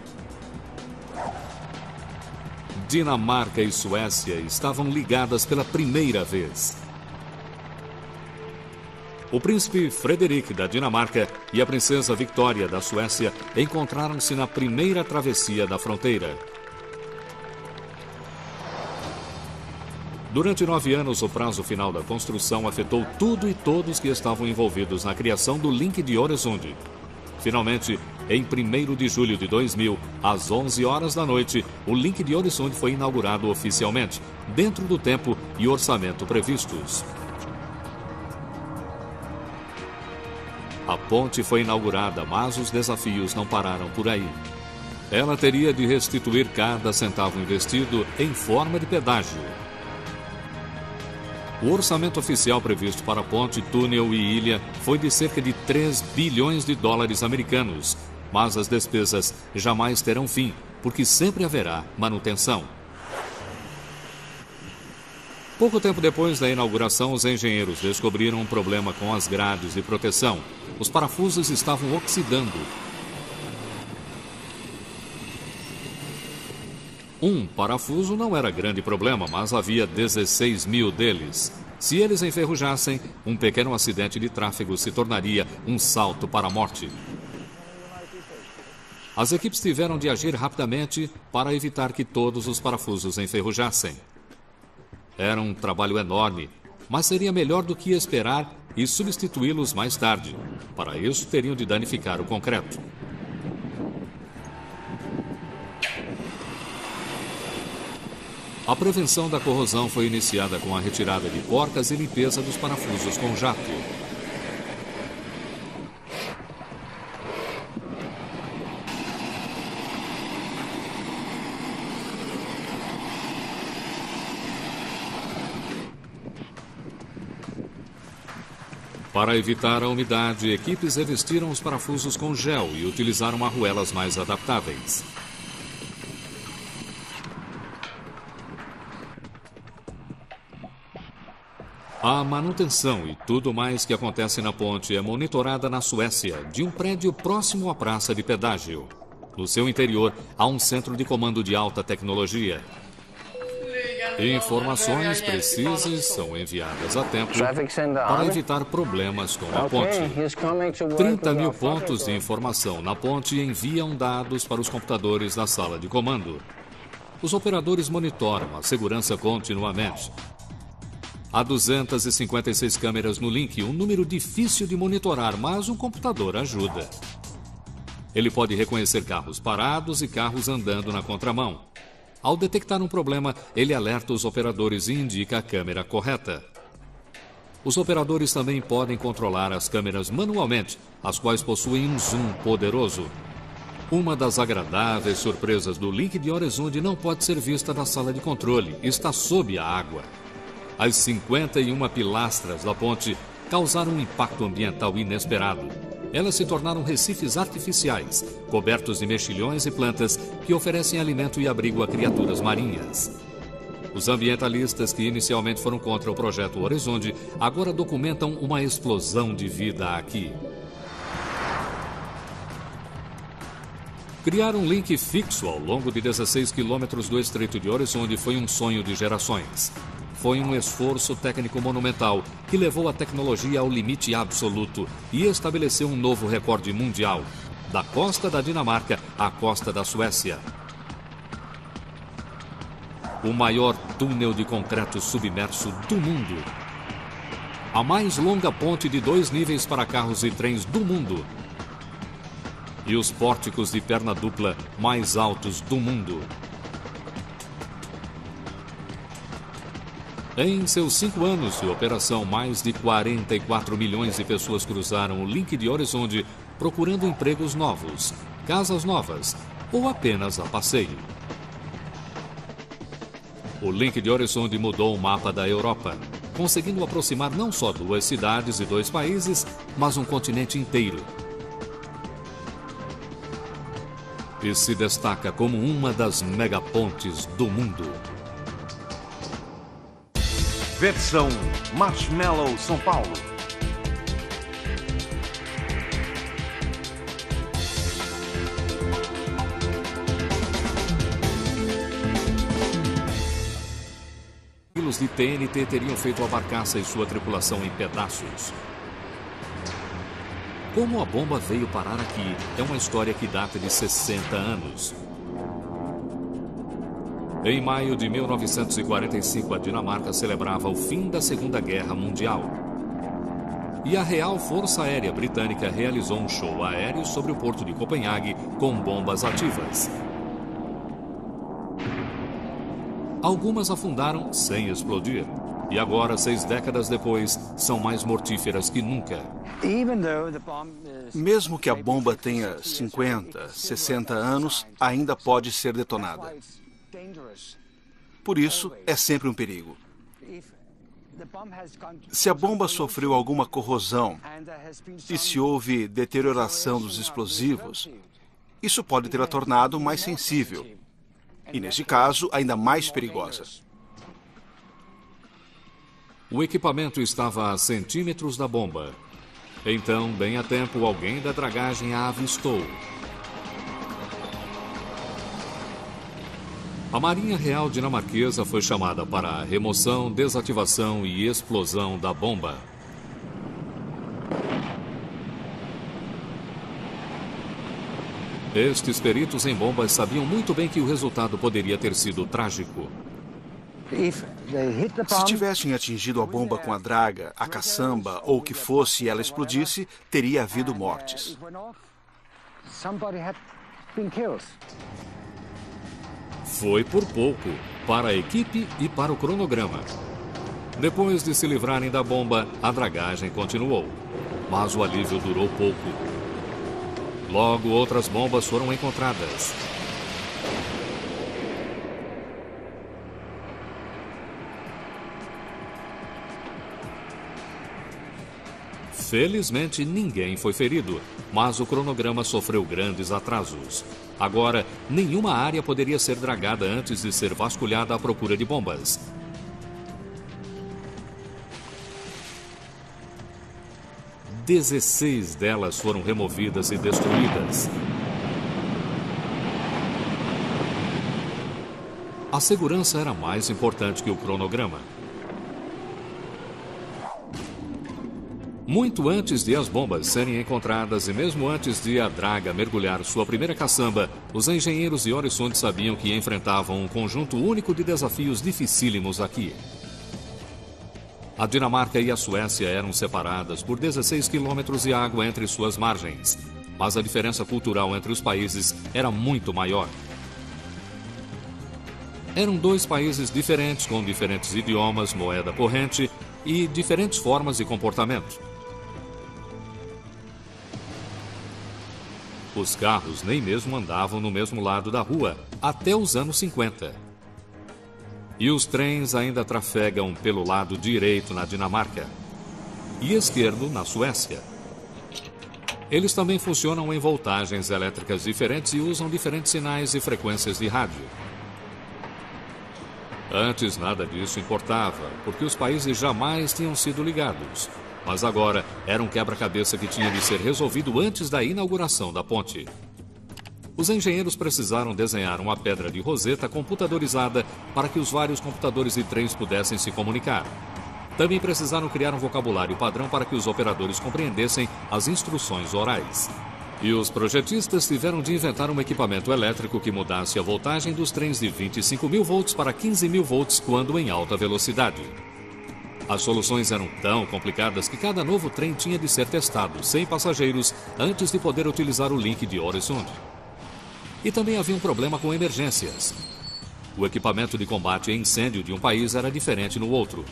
Dinamarca e Suécia estavam ligadas pela primeira vez. O príncipe Frederick da Dinamarca e a princesa Victoria da Suécia encontraram-se na primeira travessia da fronteira. Durante 9 anos, o prazo final da construção afetou tudo e todos que estavam envolvidos na criação do Link de Øresund. Finalmente, em 1º de julho de 2000, às 11 horas da noite, o Link de Øresund foi inaugurado oficialmente, dentro do tempo e orçamento previstos. A ponte foi inaugurada, mas os desafios não pararam por aí. Ela teria de restituir cada centavo investido em forma de pedágio. O orçamento oficial previsto para a ponte, túnel e ilha foi de cerca de 3 bilhões de dólares americanos, mas as despesas jamais terão fim, porque sempre haverá manutenção. Pouco tempo depois da inauguração, os engenheiros descobriram um problema com as grades de proteção. Os parafusos estavam oxidando. Um parafuso não era grande problema, mas havia 16 mil deles. Se eles enferrujassem, um pequeno acidente de tráfego se tornaria um salto para a morte. As equipes tiveram de agir rapidamente para evitar que todos os parafusos enferrujassem. Era um trabalho enorme, mas seria melhor do que esperar e substituí-los mais tarde. Para isso, teriam de danificar o concreto. A prevenção da corrosão foi iniciada com a retirada de porcas e limpeza dos parafusos com jato. Para evitar a umidade, equipes revestiram os parafusos com gel e utilizaram arruelas mais adaptáveis. A manutenção e tudo mais que acontece na ponte é monitorada na Suécia, de um prédio próximo à praça de pedágio. No seu interior, há um centro de comando de alta tecnologia. Informações precisas são enviadas a tempo para evitar problemas com a ponte. 30 mil pontos de informação na ponte enviam dados para os computadores da sala de comando. Os operadores monitoram a segurança continuamente. Há 256 câmeras no link, um número difícil de monitorar, mas um computador ajuda. Ele pode reconhecer carros parados e carros andando na contramão. Ao detectar um problema, ele alerta os operadores e indica a câmera correta. Os operadores também podem controlar as câmeras manualmente, as quais possuem um zoom poderoso. Uma das agradáveis surpresas do link de Øresund não pode ser vista na sala de controle, está sob a água. As 51 pilastras da ponte causaram um impacto ambiental inesperado. Elas se tornaram recifes artificiais, cobertos de mexilhões e plantas que oferecem alimento e abrigo a criaturas marinhas. Os ambientalistas que inicialmente foram contra o projeto Øresund agora documentam uma explosão de vida aqui. Criar um link fixo ao longo de 16 quilômetros do Estreito de Øresund foi um sonho de gerações. Foi um esforço técnico monumental que levou a tecnologia ao limite absoluto e estabeleceu um novo recorde mundial, da costa da Dinamarca à costa da Suécia. O maior túnel de concreto submerso do mundo. A mais longa ponte de 2 níveis para carros e trens do mundo. E os pórticos de perna dupla mais altos do mundo. Em seus 5 anos de operação, mais de 44 milhões de pessoas cruzaram o link de Øresund procurando empregos novos, casas novas ou apenas a passeio. O link de Øresund mudou o mapa da Europa, conseguindo aproximar não só 2 cidades e 2 países, mas um continente inteiro. E se destaca como uma das megapontes do mundo. Versão Marshmallow São Paulo. Quilos de TNT teriam feito a barcaça e sua tripulação em pedaços. Como a bomba veio parar aqui é uma história que data de 60 anos. Em maio de 1945, a Dinamarca celebrava o fim da Segunda Guerra Mundial. E a Real Força Aérea Britânica realizou um show aéreo sobre o porto de Copenhague com bombas ativas. Algumas afundaram sem explodir. E agora, 6 décadas depois, são mais mortíferas que nunca. Mesmo que a bomba tenha 50, 60 anos, ainda pode ser detonada. Por isso, é sempre um perigo. Se a bomba sofreu alguma corrosão e se houve deterioração dos explosivos, isso pode ter a tornado mais sensível e, neste caso, ainda mais perigosa. O equipamento estava a centímetros da bomba. Então, bem a tempo, alguém da dragagem a avistou. A Marinha Real dinamarquesa foi chamada para a remoção, desativação e explosão da bomba. Estes peritos em bombas sabiam muito bem que o resultado poderia ter sido trágico. Se tivessem atingido a bomba com a draga, a caçamba ou o que fosse e ela explodisse, teria havido mortes. Foi por pouco, para a equipe e para o cronograma. Depois de se livrarem da bomba, a dragagem continuou. Mas o alívio durou pouco. Logo, outras bombas foram encontradas. Felizmente, ninguém foi ferido, mas o cronograma sofreu grandes atrasos. Agora, nenhuma área poderia ser dragada antes de ser vasculhada à procura de bombas. – 16 delas foram removidas e destruídas. A segurança era mais importante que o cronograma. Muito antes de as bombas serem encontradas e mesmo antes de a draga mergulhar sua primeira caçamba, os engenheiros de Øresund sabiam que enfrentavam um conjunto único de desafios dificílimos aqui. A Dinamarca e a Suécia eram separadas por 16 quilômetros de água entre suas margens, mas a diferença cultural entre os países era muito maior. Eram dois países diferentes, com diferentes idiomas, moeda corrente e diferentes formas de comportamento. Os carros nem mesmo andavam no mesmo lado da rua, até os anos 50. E os trens ainda trafegam pelo lado direito na Dinamarca e esquerdo na Suécia. Eles também funcionam em voltagens elétricas diferentes e usam diferentes sinais e frequências de rádio. Antes nada disso importava, porque os países jamais tinham sido ligados. Mas agora era um quebra-cabeça que tinha de ser resolvido antes da inauguração da ponte. Os engenheiros precisaram desenhar uma pedra de roseta computadorizada para que os vários computadores de trens pudessem se comunicar. Também precisaram criar um vocabulário padrão para que os operadores compreendessem as instruções orais. E os projetistas tiveram de inventar um equipamento elétrico que mudasse a voltagem dos trens de 25.000 volts para 15.000 volts quando em alta velocidade. As soluções eram tão complicadas que cada novo trem tinha de ser testado, sem passageiros, antes de poder utilizar o link de Øresund. E também havia um problema com emergências. O equipamento de combate a incêndio de um país era diferente no outro.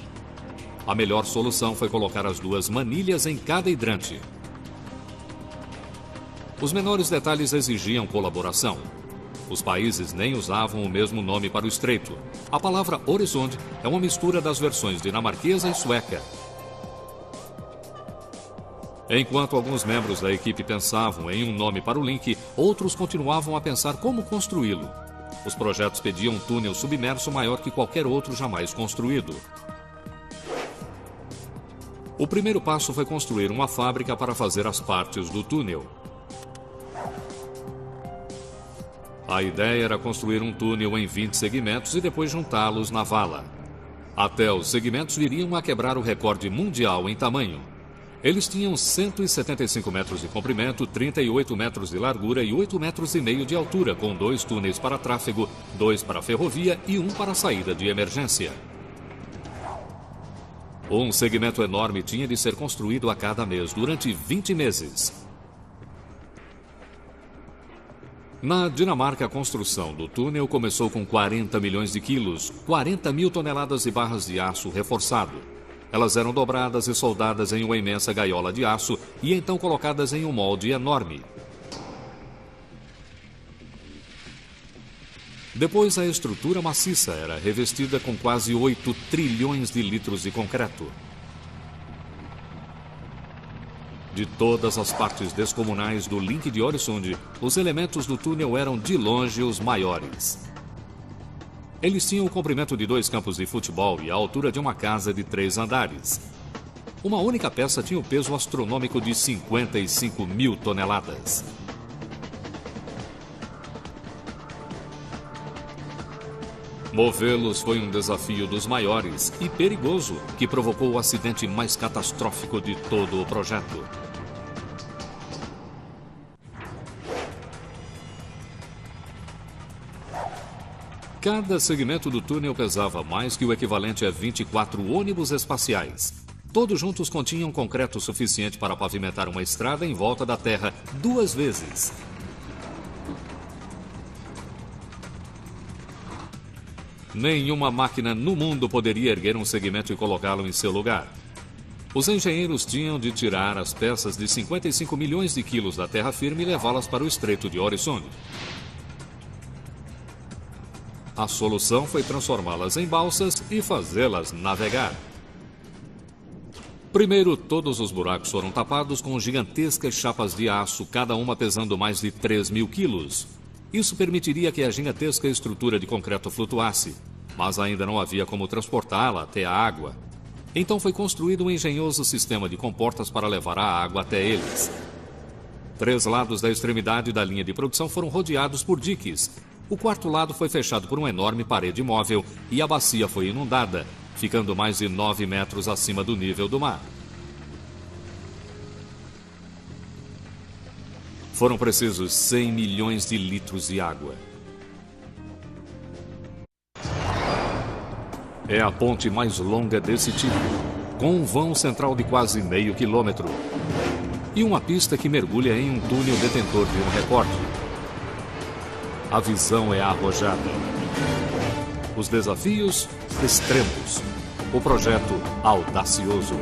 A melhor solução foi colocar as duas manilhas em cada hidrante. Os menores detalhes exigiam colaboração. Os países nem usavam o mesmo nome para o estreito. A palavra Øresund é uma mistura das versões dinamarquesa e sueca. Enquanto alguns membros da equipe pensavam em um nome para o link, outros continuavam a pensar como construí-lo. Os projetos pediam um túnel submerso maior que qualquer outro jamais construído. O primeiro passo foi construir uma fábrica para fazer as partes do túnel. A ideia era construir um túnel em 20 segmentos e depois juntá-los na vala. Até os segmentos viriam a quebrar o recorde mundial em tamanho. Eles tinham 175 metros de comprimento, 38 metros de largura e 8,5 metros de altura, com 2 túneis para tráfego, 2 para ferrovia e 1 para saída de emergência. Um segmento enorme tinha de ser construído a cada mês, durante 20 meses. Na Dinamarca, a construção do túnel começou com 40 milhões de quilos, 40 mil toneladas de barras de aço reforçado. Elas eram dobradas e soldadas em uma imensa gaiola de aço e então colocadas em um molde enorme. Depois, a estrutura maciça era revestida com quase 8 trilhões de litros de concreto. De todas as partes descomunais do link de Øresund, os elementos do túnel eram de longe os maiores. Eles tinham o comprimento de 2 campos de futebol e a altura de uma casa de 3 andares. Uma única peça tinha o peso astronômico de 55 mil toneladas. Movê-los foi um desafio dos maiores e perigoso, que provocou o acidente mais catastrófico de todo o projeto. Cada segmento do túnel pesava mais que o equivalente a 24 ônibus espaciais. Todos juntos continham concreto suficiente para pavimentar uma estrada em volta da Terra 2 vezes. Nenhuma máquina no mundo poderia erguer um segmento e colocá-lo em seu lugar. Os engenheiros tinham de tirar as peças de 55 milhões de quilos da terra firme e levá-las para o estreito de Øresund. A solução foi transformá-las em balsas e fazê-las navegar. Primeiro, todos os buracos foram tapados com gigantescas chapas de aço, cada uma pesando mais de 3 mil quilos. Isso permitiria que a gigantesca estrutura de concreto flutuasse, mas ainda não havia como transportá-la até a água. Então foi construído um engenhoso sistema de comportas para levar a água até eles. 3 lados da extremidade da linha de produção foram rodeados por diques. O quarto lado foi fechado por uma enorme parede móvel e a bacia foi inundada, ficando mais de 9 metros acima do nível do mar. Foram precisos 100 milhões de litros de água. É a ponte mais longa desse tipo, com um vão central de quase meio quilômetro e uma pista que mergulha em um túnel detentor de um recorde. A visão é arrojada. Os desafios extremos. O projeto audacioso.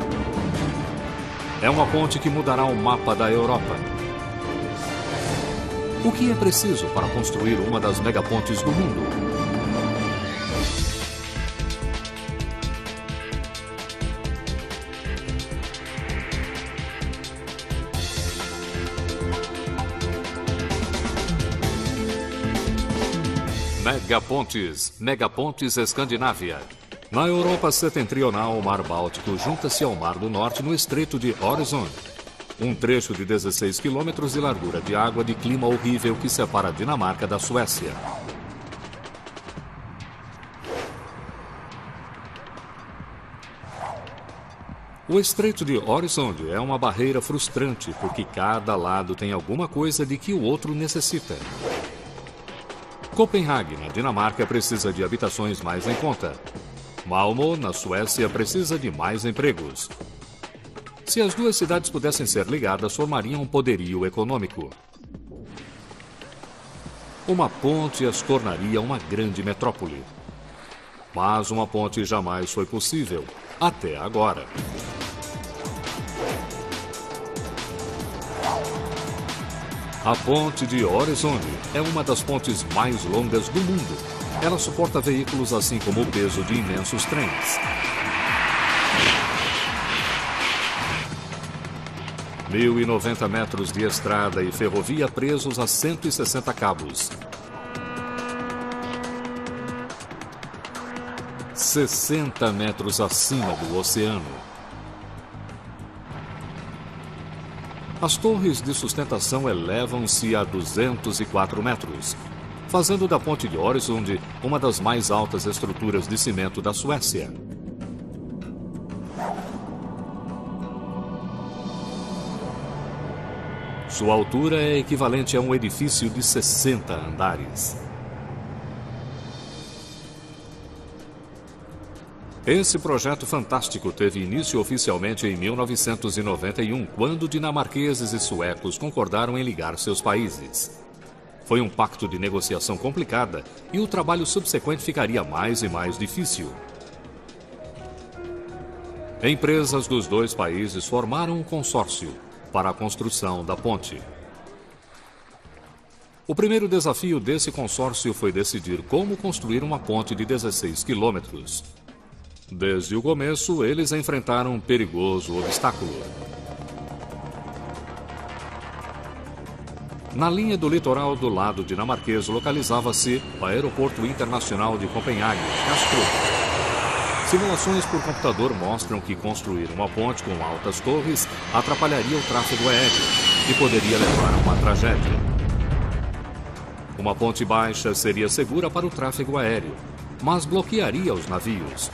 É uma ponte que mudará o mapa da Europa. O que é preciso para construir uma das megapontes do mundo? Megapontes Escandinávia. Na Europa setentrional, o Mar Báltico junta-se ao Mar do Norte no Estreito de Øresund. Um trecho de 16 quilômetros de largura de água de clima horrível que separa a Dinamarca da Suécia. O Estreito de Øresund é uma barreira frustrante porque cada lado tem alguma coisa de que o outro necessita. Copenhague, na Dinamarca, precisa de habitações mais em conta. Malmö, na Suécia, precisa de mais empregos. Se as duas cidades pudessem ser ligadas, formariam um poderio econômico. Uma ponte as tornaria uma grande metrópole. Mas uma ponte jamais foi possível, até agora. A ponte de Øresund é uma das pontes mais longas do mundo. Ela suporta veículos assim como o peso de imensos trens. 1.090 metros de estrada e ferrovia presos a 160 cabos. 60 metros acima do oceano. As torres de sustentação elevam-se a 204 metros, fazendo da ponte de Øresund uma das mais altas estruturas de cimento da Suécia. Sua altura é equivalente a um edifício de 60 andares. Esse projeto fantástico teve início oficialmente em 1991, quando dinamarqueses e suecos concordaram em ligar seus países. Foi um pacto de negociação complicada e o trabalho subsequente ficaria mais e mais difícil. Empresas dos dois países formaram um consórcio para a construção da ponte. O primeiro desafio desse consórcio foi decidir como construir uma ponte de 16 quilômetros. Desde o começo, eles enfrentaram um perigoso obstáculo. Na linha do litoral do lado dinamarquês localizava-se o Aeroporto Internacional de Copenhague, Kastrup. Simulações por computador mostram que construir uma ponte com altas torres atrapalharia o tráfego aéreo e poderia levar a uma tragédia. Uma ponte baixa seria segura para o tráfego aéreo, mas bloquearia os navios.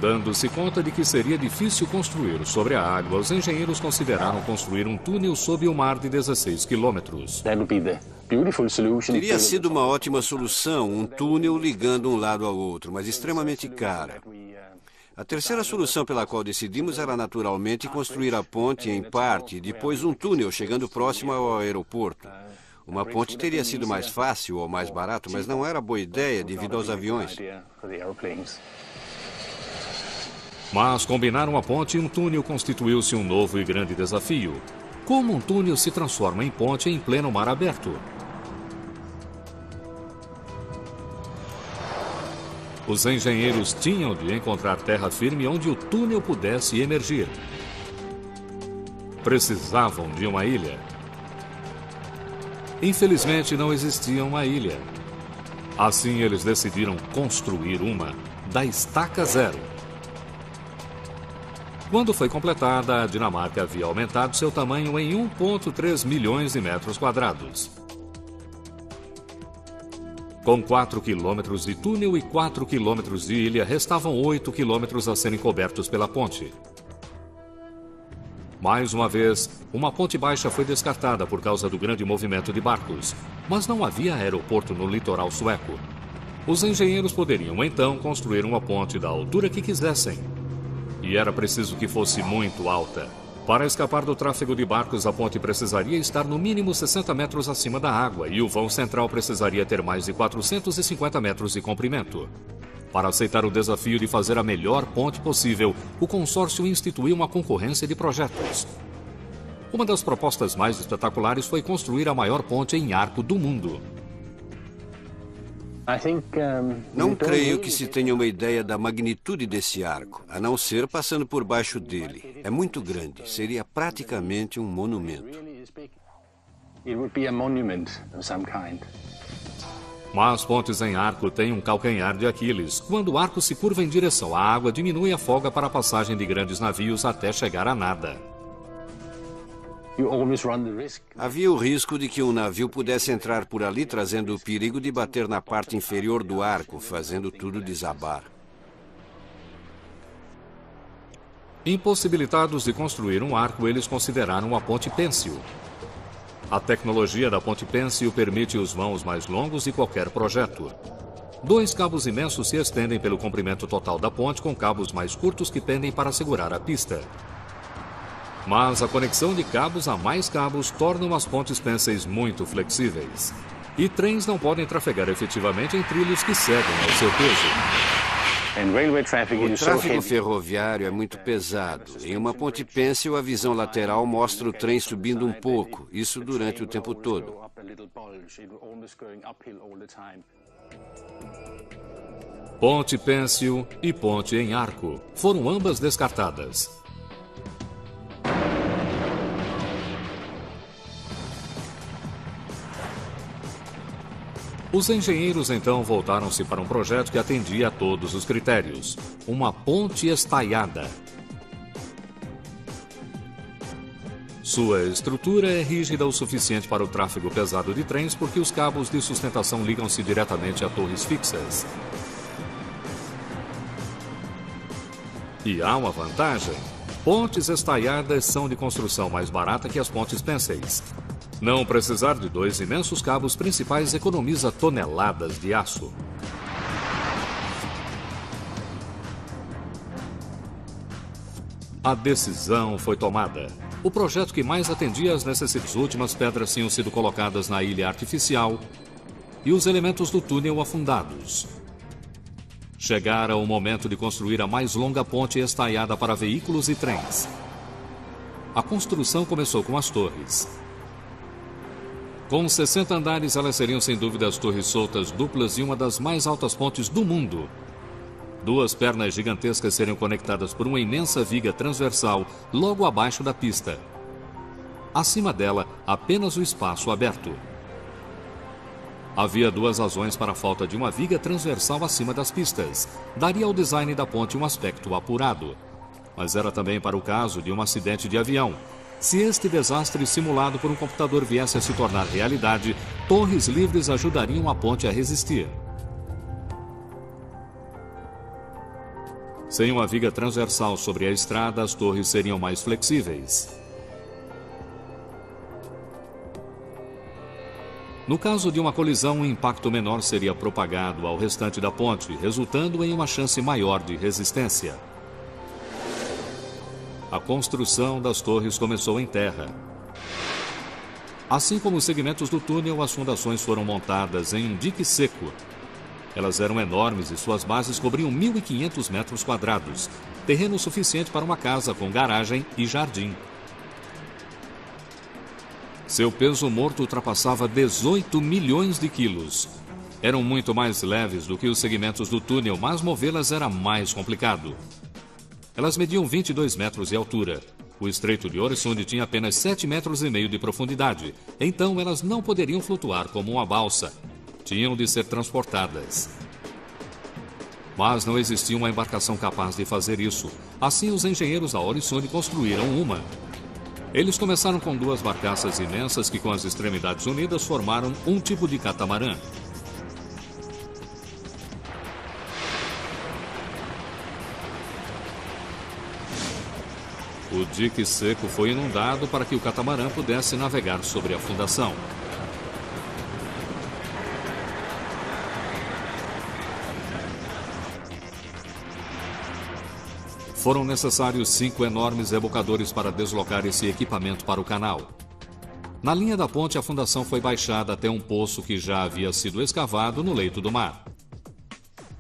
Dando-se conta de que seria difícil construir sobre a água, os engenheiros consideraram construir um túnel sob o mar de 16 quilômetros. Teria sido uma ótima solução um túnel ligando um lado ao outro, mas extremamente cara. A terceira solução pela qual decidimos era naturalmente construir a ponte em parte e depois um túnel chegando próximo ao aeroporto. Uma ponte teria sido mais fácil ou mais barato, mas não era boa ideia devido aos aviões. Mas combinar uma ponte e um túnel constituiu-se um novo e grande desafio. Como um túnel se transforma em ponte em pleno mar aberto? Os engenheiros tinham de encontrar terra firme onde o túnel pudesse emergir. Precisavam de uma ilha. Infelizmente, não existia uma ilha. Assim, eles decidiram construir uma, da estaca zero. Quando foi completada, a Dinamarca havia aumentado seu tamanho em 1,3 milhões de metros quadrados. Com 4 quilômetros de túnel e 4 quilômetros de ilha, restavam 8 quilômetros a serem cobertos pela ponte. Mais uma vez, uma ponte baixa foi descartada por causa do grande movimento de barcos, mas não havia aeroporto no litoral sueco. Os engenheiros poderiam então construir uma ponte da altura que quisessem. E era preciso que fosse muito alta. Para escapar do tráfego de barcos, a ponte precisaria estar no mínimo 60 metros acima da água e o vão central precisaria ter mais de 450 metros de comprimento. Para aceitar o desafio de fazer a melhor ponte possível, o consórcio instituiu uma concorrência de projetos. Uma das propostas mais espetaculares foi construir a maior ponte em arco do mundo. Não creio que se tenha uma ideia da magnitude desse arco, a não ser passando por baixo dele. É muito grande, seria praticamente um monumento. Mas pontes em arco têm um calcanhar de Aquiles. Quando o arco se curva em direção à água, diminui a folga para a passagem de grandes navios até chegar a nada. Havia o risco de que um navio pudesse entrar por ali, trazendo o perigo de bater na parte inferior do arco, fazendo tudo desabar. Impossibilitados de construir um arco, eles consideraram a ponte pêncil. A tecnologia da ponte pêncil permite os vãos mais longos de qualquer projeto. 2 cabos imensos se estendem pelo comprimento total da ponte, com cabos mais curtos que pendem para segurar a pista. Mas a conexão de cabos a mais cabos tornam as pontes pênseis muito flexíveis. E trens não podem trafegar efetivamente em trilhos que cedem ao seu peso. O tráfego ferroviário é muito pesado. Em uma ponte pêncil, a visão lateral mostra o trem subindo um pouco, isso durante o tempo todo. Ponte pêncil e ponte em arco foram ambas descartadas. Os engenheiros então voltaram-se para um projeto que atendia a todos os critérios: uma ponte estaiada. Sua estrutura é rígida o suficiente para o tráfego pesado de trens porque os cabos de sustentação ligam-se diretamente a torres fixas. E há uma vantagem: pontes estaiadas são de construção mais barata que as pontes pênseis. Não precisar de 2 imensos cabos principais economiza toneladas de aço. A decisão foi tomada. O projeto que mais atendia às necessidades últimas pedras tinham sido colocadas na ilha artificial e os elementos do túnel afundados. Chegara o momento de construir a mais longa ponte estaiada para veículos e trens. A construção começou com as torres. Com 60 andares, elas seriam sem dúvida as torres soltas duplas e uma das mais altas pontes do mundo. 2 pernas gigantescas seriam conectadas por uma imensa viga transversal logo abaixo da pista. Acima dela, apenas o espaço aberto. Havia 2 razões para a falta de uma viga transversal acima das pistas. Daria ao design da ponte um aspecto apurado. Mas era também para o caso de um acidente de avião. Se este desastre simulado por um computador viesse a se tornar realidade, torres livres ajudariam a ponte a resistir. Sem uma viga transversal sobre a estrada, as torres seriam mais flexíveis. No caso de uma colisão, um impacto menor seria propagado ao restante da ponte, resultando em uma chance maior de resistência. A construção das torres começou em terra. Assim como os segmentos do túnel, as fundações foram montadas em um dique seco. Elas eram enormes e suas bases cobriam 1.500 metros quadrados, terreno suficiente para uma casa com garagem e jardim. Seu peso morto ultrapassava 18 milhões de quilos. Eram muito mais leves do que os segmentos do túnel, mas movê-las era mais complicado. Elas mediam 22 metros de altura. O estreito de Øresund tinha apenas 7,5 metros de profundidade, então elas não poderiam flutuar como uma balsa. Tinham de ser transportadas. Mas não existia uma embarcação capaz de fazer isso. Assim, os engenheiros da Horizonte construíram uma. Eles começaram com 2 barcaças imensas que, com as extremidades unidas, formaram um tipo de catamarã. O dique seco foi inundado para que o catamarã pudesse navegar sobre a fundação. Foram necessários 5 enormes rebocadores para deslocar esse equipamento para o canal. Na linha da ponte, a fundação foi baixada até um poço que já havia sido escavado no leito do mar.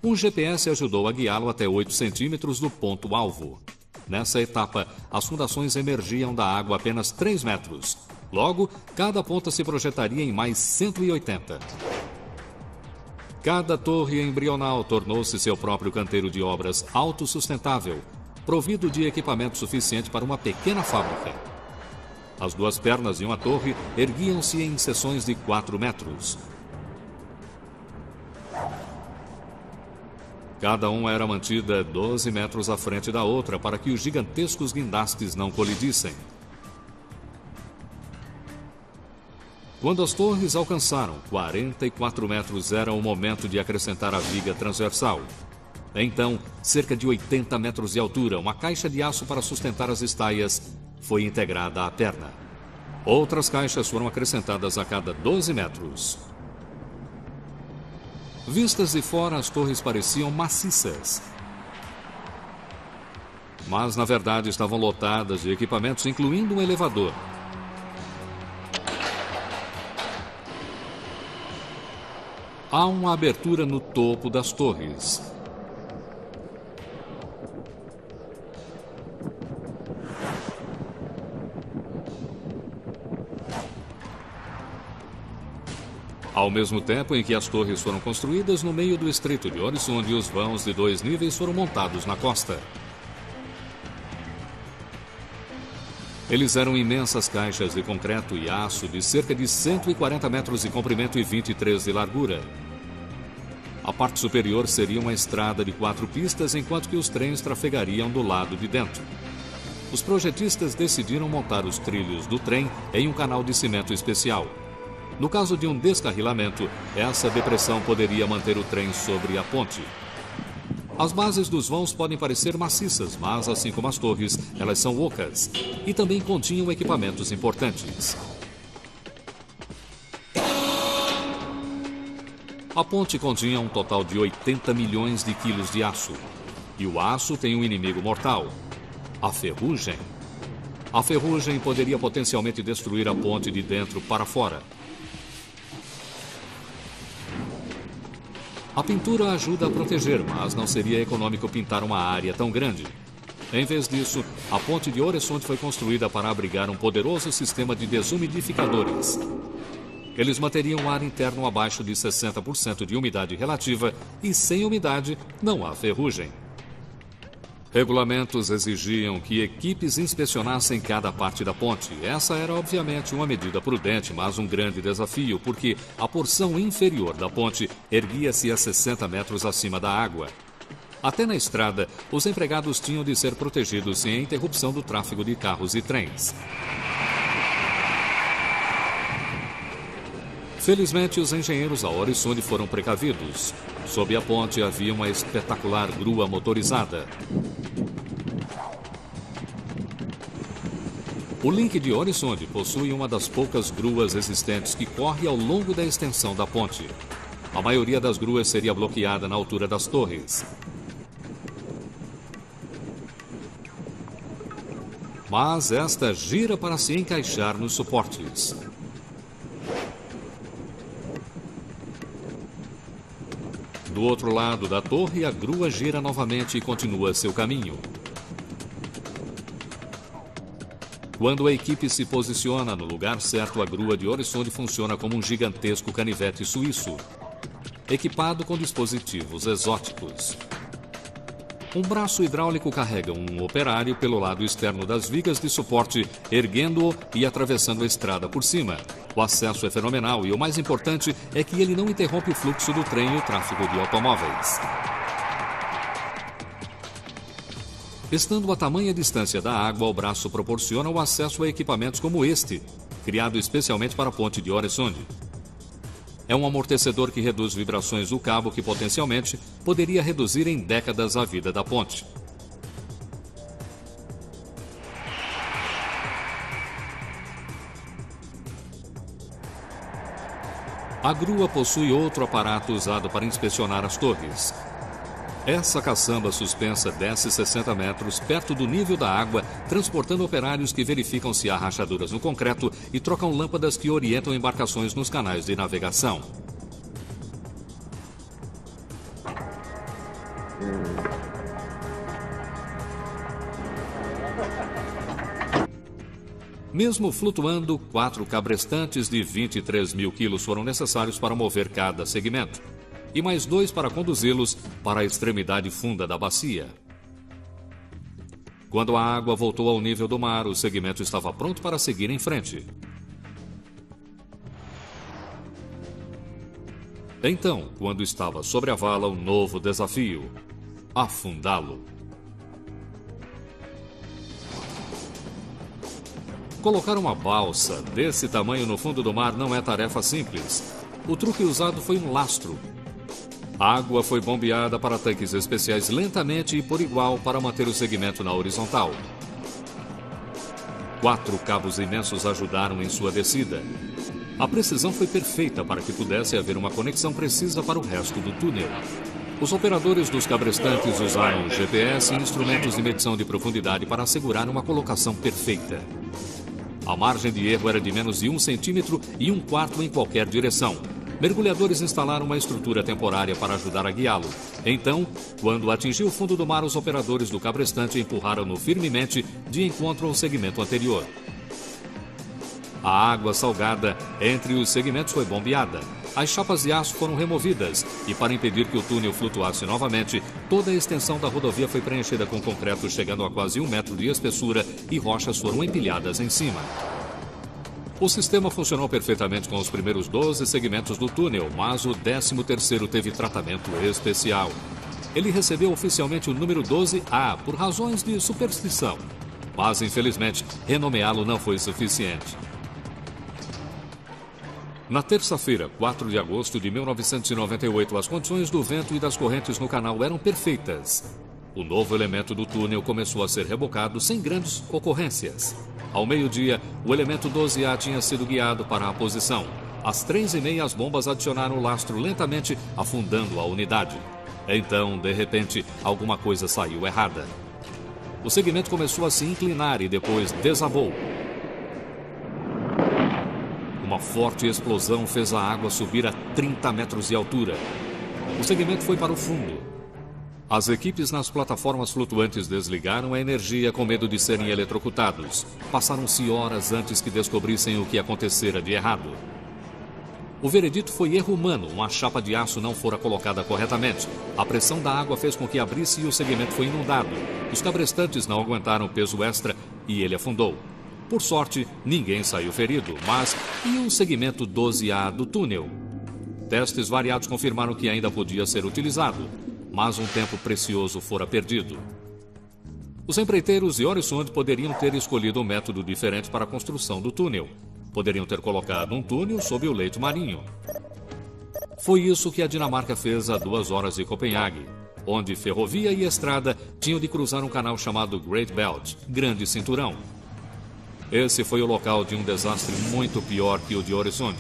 Um GPS ajudou a guiá-lo até 8 centímetros do ponto-alvo. Nessa etapa, as fundações emergiam da água apenas 3 metros. Logo, cada ponta se projetaria em mais 180. Cada torre embrional tornou-se seu próprio canteiro de obras autossustentável, provido de equipamento suficiente para uma pequena fábrica. As 2 pernas de uma torre erguiam-se em seções de 4 metros. Cada uma era mantida 12 metros à frente da outra para que os gigantescos guindastes não colidissem. Quando as torres alcançaram 44 metros, era o momento de acrescentar a viga transversal. Então, cerca de 80 metros de altura, uma caixa de aço para sustentar as estaias foi integrada à perna. Outras caixas foram acrescentadas a cada 12 metros. Vistas de fora, as torres pareciam maciças. Mas, na verdade, estavam lotadas de equipamentos, incluindo um elevador. Há uma abertura no topo das torres. Ao mesmo tempo em que as torres foram construídas no meio do Estreito de Horizonte, os vãos de 2 níveis foram montados na costa. Eles eram imensas caixas de concreto e aço de cerca de 140 metros de comprimento e 23 de largura. A parte superior seria uma estrada de 4 pistas, enquanto que os trens trafegariam do lado de dentro. Os projetistas decidiram montar os trilhos do trem em um canal de cimento especial. No caso de um descarrilamento, essa depressão poderia manter o trem sobre a ponte. As bases dos vãos podem parecer maciças, mas, assim como as torres, elas são ocas e também continham equipamentos importantes. A ponte continha um total de 80 milhões de quilos de aço. E o aço tem um inimigo mortal: a ferrugem. A ferrugem poderia potencialmente destruir a ponte de dentro para fora. A pintura ajuda a proteger, mas não seria econômico pintar uma área tão grande. Em vez disso, a ponte de Horizonte foi construída para abrigar um poderoso sistema de desumidificadores. Eles manteriam o ar interno abaixo de 60% de umidade relativa e, sem umidade, não há ferrugem. Regulamentos exigiam que equipes inspecionassem cada parte da ponte. Essa era, obviamente, uma medida prudente, mas um grande desafio, porque a porção inferior da ponte erguia-se a 60 metros acima da água. Até na estrada, os empregados tinham de ser protegidos sem a interrupção do tráfego de carros e trens. Felizmente, os engenheiros da Horizonte foram precavidos. Sob a ponte havia uma espetacular grua motorizada. O Link de Horizonte possui uma das poucas gruas existentes que corre ao longo da extensão da ponte. A maioria das gruas seria bloqueada na altura das torres. Mas esta gira para se encaixar nos suportes. Do outro lado da torre, a grua gira novamente e continua seu caminho. Quando a equipe se posiciona no lugar certo, a grua de Horizonte funciona como um gigantesco canivete suíço, equipado com dispositivos exóticos. Um braço hidráulico carrega um operário pelo lado externo das vigas de suporte, erguendo-o e atravessando a estrada por cima. O acesso é fenomenal e o mais importante é que ele não interrompe o fluxo do trem e o tráfego de automóveis. Estando a tamanha distância da água, o braço proporciona o acesso a equipamentos como este, criado especialmente para a ponte de Øresund. É um amortecedor que reduz vibrações do cabo que potencialmente poderia reduzir em décadas a vida da ponte. A grua possui outro aparato usado para inspecionar as torres. Essa caçamba suspensa desce 60 metros perto do nível da água, transportando operários que verificam se há rachaduras no concreto e trocam lâmpadas que orientam embarcações nos canais de navegação. Mesmo flutuando, 4 cabrestantes de 23 mil quilos foram necessários para mover cada segmento, e mais 2 para conduzi-los para a extremidade funda da bacia. Quando a água voltou ao nível do mar, o segmento estava pronto para seguir em frente. Então, quando estava sobre a vala, um novo desafio: afundá-lo. Colocar uma balsa desse tamanho no fundo do mar não é tarefa simples. O truque usado foi um lastro. A água foi bombeada para tanques especiais lentamente e por igual para manter o segmento na horizontal. 4 cabos imensos ajudaram em sua descida. A precisão foi perfeita para que pudesse haver uma conexão precisa para o resto do túnel. Os operadores dos cabrestantes usaram GPS e instrumentos de medição de profundidade para assegurar uma colocação perfeita. A margem de erro era de menos de 1 centímetro e 1/4 em qualquer direção. Mergulhadores instalaram uma estrutura temporária para ajudar a guiá-lo. Então, quando atingiu o fundo do mar, os operadores do cabrestante empurraram-no firmemente de encontro ao segmento anterior. A água salgada entre os segmentos foi bombeada. As chapas de aço foram removidas e, para impedir que o túnel flutuasse novamente, toda a extensão da rodovia foi preenchida com concreto chegando a quase 1 metro de espessura e rochas foram empilhadas em cima. O sistema funcionou perfeitamente com os primeiros 12 segmentos do túnel, mas o 13º teve tratamento especial. Ele recebeu oficialmente o número 12A por razões de superstição, mas infelizmente renomeá-lo não foi suficiente. Na terça-feira, 4 de agosto de 1998, as condições do vento e das correntes no canal eram perfeitas. O novo elemento do túnel começou a ser rebocado sem grandes ocorrências. Ao meio-dia, o elemento 12A tinha sido guiado para a posição. Às 3h30, as bombas adicionaram o lastro lentamente, afundando a unidade. Então, de repente, alguma coisa saiu errada. O segmento começou a se inclinar e depois desabou. Uma forte explosão fez a água subir a 30 metros de altura. O segmento foi para o fundo. As equipes nas plataformas flutuantes desligaram a energia com medo de serem eletrocutados. Passaram-se horas antes que descobrissem o que acontecera de errado. O veredito foi erro humano. Uma chapa de aço não fora colocada corretamente. A pressão da água fez com que abrisse e o segmento foi inundado. Os cabrestantes não aguentaram o peso extra e ele afundou. Por sorte, ninguém saiu ferido, mas e o segmento 12A do túnel? Testes variados confirmaram que ainda podia ser utilizado, mas um tempo precioso fora perdido. Os empreiteiros de Øresund poderiam ter escolhido um método diferente para a construção do túnel. Poderiam ter colocado um túnel sob o leito marinho. Foi isso que a Dinamarca fez a 2 horas de Copenhague, onde ferrovia e estrada tinham de cruzar um canal chamado Great Belt, Grande Cinturão. Esse foi o local de um desastre muito pior que o de Øresund.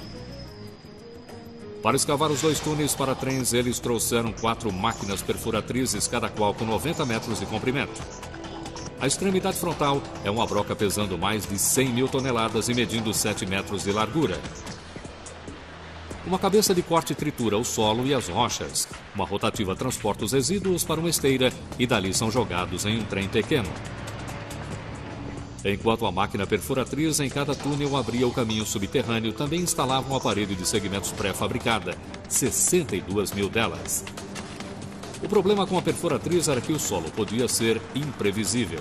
Para escavar os 2 túneis para trens, eles trouxeram 4 máquinas perfuratrizes, cada qual com 90 metros de comprimento. A extremidade frontal é uma broca pesando mais de 100 mil toneladas e medindo 7 metros de largura. Uma cabeça de corte tritura o solo e as rochas. Uma rotativa transporta os resíduos para uma esteira e dali são jogados em um trem pequeno. Enquanto a máquina perfuratriz em cada túnel abria o caminho subterrâneo, também instalava uma parede de segmentos pré-fabricada, 62 mil delas. O problema com a perfuratriz era que o solo podia ser imprevisível.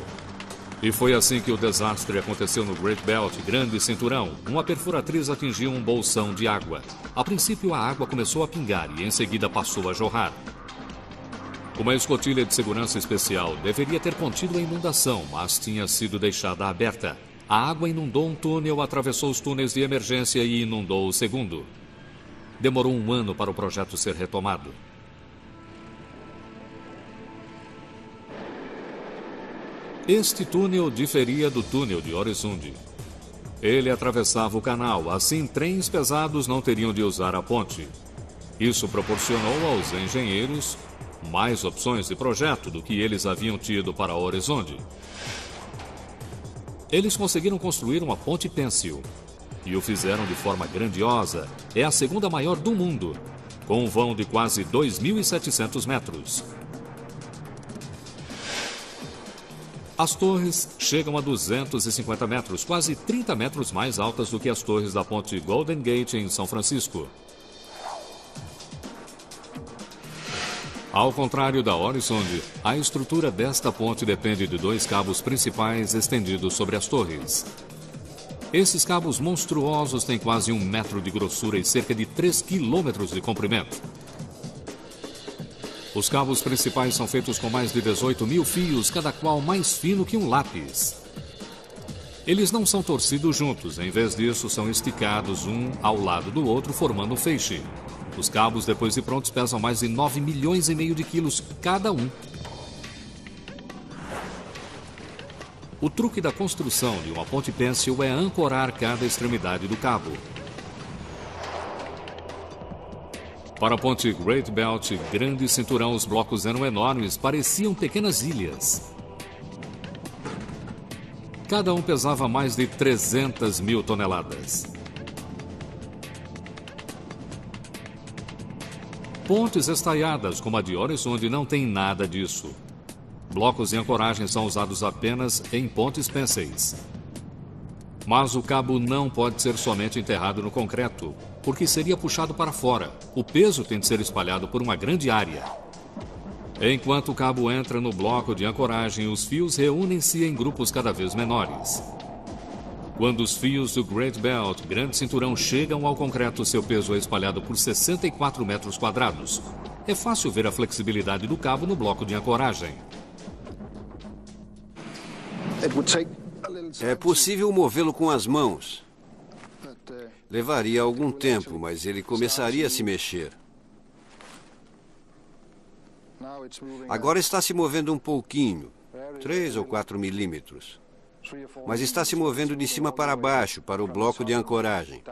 E foi assim que o desastre aconteceu no Great Belt, Grande Cinturão. Uma perfuratriz atingiu um bolsão de água. A princípio, a água começou a pingar e em seguida passou a jorrar. Uma escotilha de segurança especial deveria ter contido a inundação, mas tinha sido deixada aberta. A água inundou um túnel, atravessou os túneis de emergência e inundou o segundo. Demorou 1 ano para o projeto ser retomado. Este túnel diferia do túnel de Øresund. Ele atravessava o canal, assim trens pesados não teriam de usar a ponte. Isso proporcionou aos engenheiros mais opções de projeto do que eles haviam tido para Øresund. Eles conseguiram construir uma ponte pêncil e o fizeram de forma grandiosa. É a segunda maior do mundo, com um vão de quase 2.700 metros. As torres chegam a 250 metros, quase 30 metros mais altas do que as torres da ponte Golden Gate em São Francisco. Ao contrário da Øresund, a estrutura desta ponte depende de 2 cabos principais estendidos sobre as torres. Esses cabos monstruosos têm quase 1 metro de grossura e cerca de 3 quilômetros de comprimento. Os cabos principais são feitos com mais de 18 mil fios, cada qual mais fino que um lápis. Eles não são torcidos juntos, em vez disso são esticados um ao lado do outro, formando um feixe. Os cabos, depois de prontos, pesam mais de 9,5 milhões de quilos cada um. O truque da construção de uma ponte pêncil é ancorar cada extremidade do cabo. Para a ponte Great Belt, grande cinturão, os blocos eram enormes, pareciam pequenas ilhas. Cada um pesava mais de 300 mil toneladas. Pontes estaiadas, como a de Øresund, não tem nada disso. Blocos de ancoragem são usados apenas em pontes pênceis. Mas o cabo não pode ser somente enterrado no concreto, porque seria puxado para fora. O peso tem de ser espalhado por uma grande área. Enquanto o cabo entra no bloco de ancoragem, os fios reúnem-se em grupos cada vez menores. Quando os fios do Great Belt, grande cinturão, chegam ao concreto, seu peso é espalhado por 64 metros quadrados. É fácil ver a flexibilidade do cabo no bloco de ancoragem. É possível movê-lo com as mãos. Levaria algum tempo, mas ele começaria a se mexer. Agora está se movendo um pouquinho, 3 ou 4 milímetros. Mas está se movendo de cima para baixo, para o bloco de ancoragem.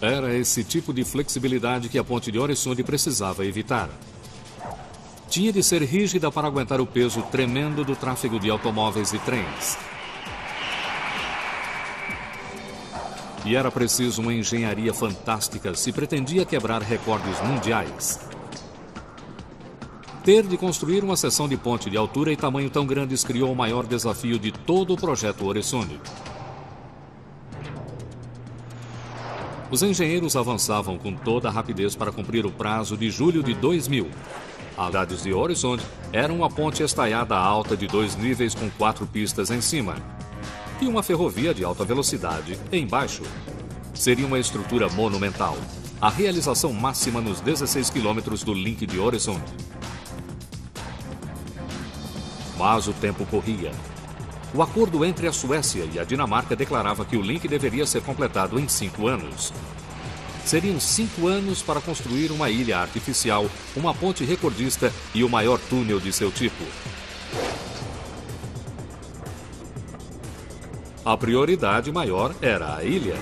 Era esse tipo de flexibilidade que a ponte de Øresund precisava evitar. Tinha de ser rígida para aguentar o peso tremendo do tráfego de automóveis e trens. E era preciso uma engenharia fantástica se pretendia quebrar recordes mundiais. Ter de construir uma seção de ponte de altura e tamanho tão grandes criou o maior desafio de todo o projeto Øresund. Os engenheiros avançavam com toda a rapidez para cumprir o prazo de julho de 2000. As cidades de Øresund eram uma ponte estaiada alta de 2 níveis com 4 pistas em cima e uma ferrovia de alta velocidade embaixo. Seria uma estrutura monumental, a realização máxima nos 16 quilômetros do link de Øresund. Mas o tempo corria. O acordo entre a Suécia e a Dinamarca declarava que o link deveria ser completado em 5 anos. Seriam 5 anos para construir uma ilha artificial, uma ponte recordista e o maior túnel de seu tipo. A prioridade maior era a ilha.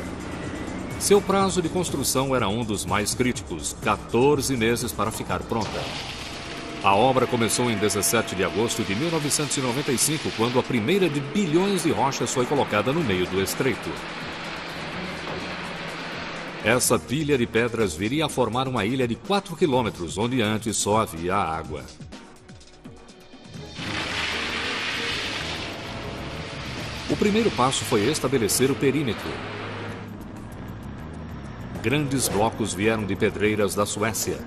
Seu prazo de construção era um dos mais críticos, 14 meses para ficar pronta. A obra começou em 17 de agosto de 1995, quando a primeira de bilhões de rochas foi colocada no meio do estreito. Essa pilha de pedras viria a formar uma ilha de 4 quilômetros, onde antes só havia água. O primeiro passo foi estabelecer o perímetro. Grandes blocos vieram de pedreiras da Suécia.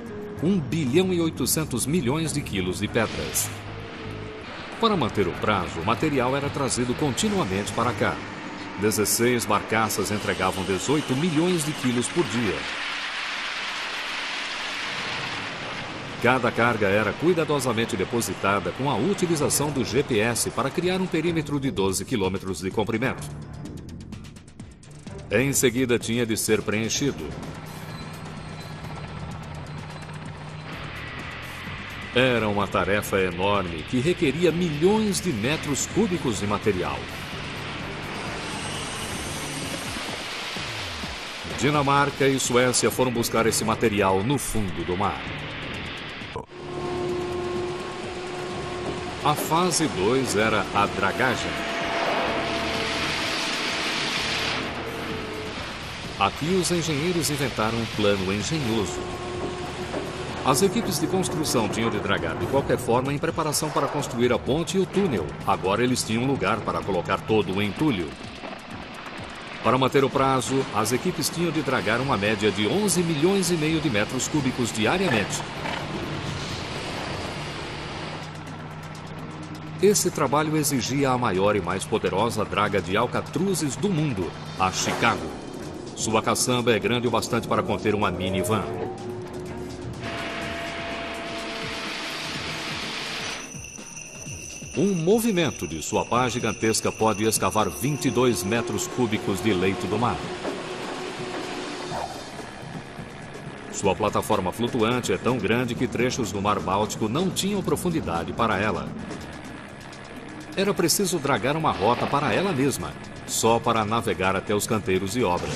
1 bilhão e 800 milhões de quilos de pedras. Para manter o prazo, o material era trazido continuamente para cá. 16 barcaças entregavam 18 milhões de quilos por dia. Cada carga era cuidadosamente depositada com a utilização do GPS para criar um perímetro de 12 quilômetros de comprimento. Em seguida, tinha de ser preenchido. Era uma tarefa enorme que requeria milhões de metros cúbicos de material. Dinamarca e Suécia foram buscar esse material no fundo do mar. A fase 2 era a dragagem. Aqui os engenheiros inventaram um plano engenhoso. As equipes de construção tinham de dragar de qualquer forma em preparação para construir a ponte e o túnel. Agora eles tinham lugar para colocar todo o entulho. Para manter o prazo, as equipes tinham de dragar uma média de 11 milhões e meio de metros cúbicos diariamente. Esse trabalho exigia a maior e mais poderosa draga de alcatruzes do mundo, a Chicago. Sua caçamba é grande o bastante para conter uma minivan. Um movimento de sua pá gigantesca pode escavar 22 metros cúbicos de leito do mar. Sua plataforma flutuante é tão grande que trechos do Mar Báltico não tinham profundidade para ela. Era preciso dragar uma rota para ela mesma, só para navegar até os canteiros de obra.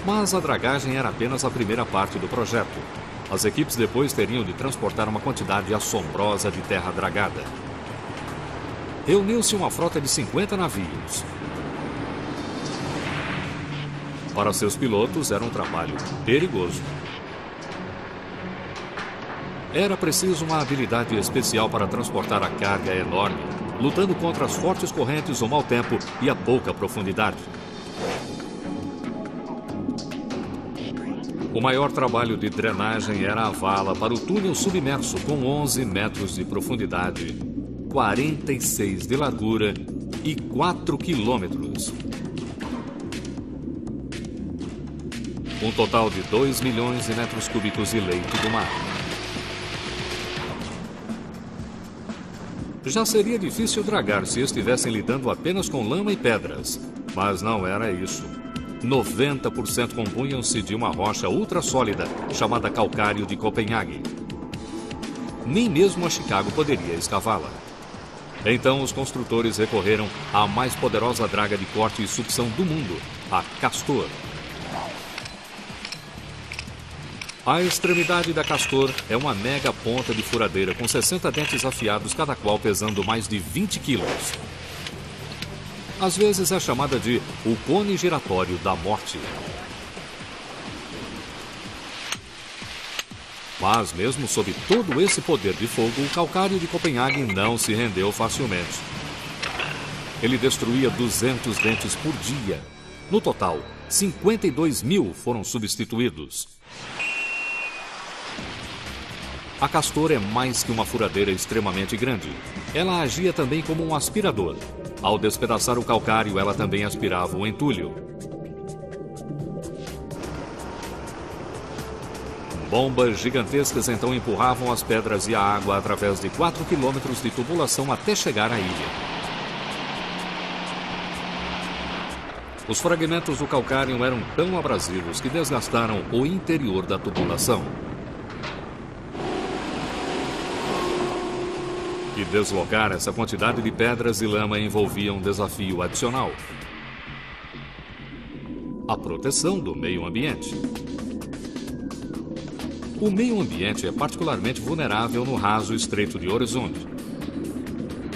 Mas a dragagem era apenas a primeira parte do projeto. As equipes depois teriam de transportar uma quantidade assombrosa de terra dragada. Reuniu-se uma frota de 50 navios. Para seus pilotos, era um trabalho perigoso. Era preciso uma habilidade especial para transportar a carga enorme, lutando contra as fortes correntes, o mau tempo e a pouca profundidade. O maior trabalho de drenagem era a vala para o túnel submerso com 11 metros de profundidade, 46 de largura e 4 quilômetros. Um total de 2 milhões de metros cúbicos de leito do mar. Já seria difícil dragar se estivessem lidando apenas com lama e pedras, mas não era isso. 90% compunham-se de uma rocha ultrassólida chamada calcário de Copenhague. Nem mesmo a Chicago poderia escavá-la. Então os construtores recorreram à mais poderosa draga de corte e sucção do mundo, a Castor. A extremidade da Castor é uma mega ponta de furadeira com 60 dentes afiados, cada qual pesando mais de 20 quilos. Às vezes é chamada de o cone giratório da morte. Mas mesmo sob todo esse poder de fogo, o calcário de Copenhague não se rendeu facilmente. Ele destruía 200 dentes por dia. No total, 52 mil foram substituídos. A Castor é mais que uma furadeira extremamente grande. Ela agia também como um aspirador. Ao despedaçar o calcário, ela também aspirava o entulho. Bombas gigantescas então empurravam as pedras e a água através de 4 quilômetros de tubulação até chegar à ilha. Os fragmentos do calcário eram tão abrasivos que desgastaram o interior da tubulação. E deslocar essa quantidade de pedras e lama envolvia um desafio adicional: a proteção do meio ambiente. O meio ambiente é particularmente vulnerável no raso estreito de Horizonte.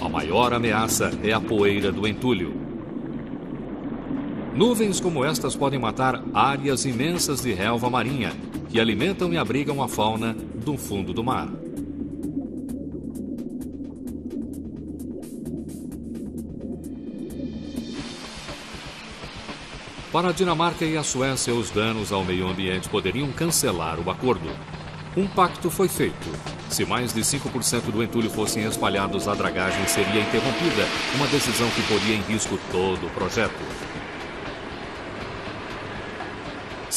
A maior ameaça é a poeira do entulho. Nuvens como estas podem matar áreas imensas de relva marinha, que alimentam e abrigam a fauna do fundo do mar. Para a Dinamarca e a Suécia, os danos ao meio ambiente poderiam cancelar o acordo. Um pacto foi feito. Se mais de 5% do entulho fossem espalhados, a dragagem seria interrompida, uma decisão que poria em risco todo o projeto.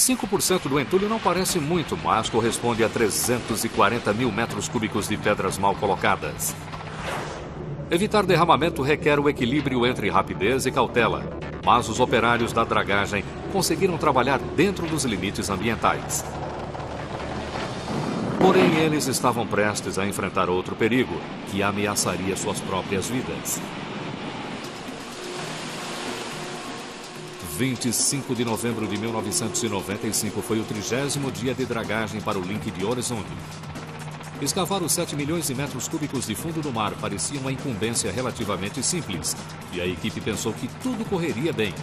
5% do entulho não parece muito, mas corresponde a 340 mil metros cúbicos de pedras mal colocadas. Evitar derramamento requer o equilíbrio entre rapidez e cautela, mas os operários da dragagem conseguiram trabalhar dentro dos limites ambientais. Porém, eles estavam prestes a enfrentar outro perigo, que ameaçaria suas próprias vidas. 25 de novembro de 1995 foi o 30º dia de dragagem para o link de Horizonte. Escavar os 7 milhões de metros cúbicos de fundo do mar parecia uma incumbência relativamente simples, e a equipe pensou que tudo correria bem.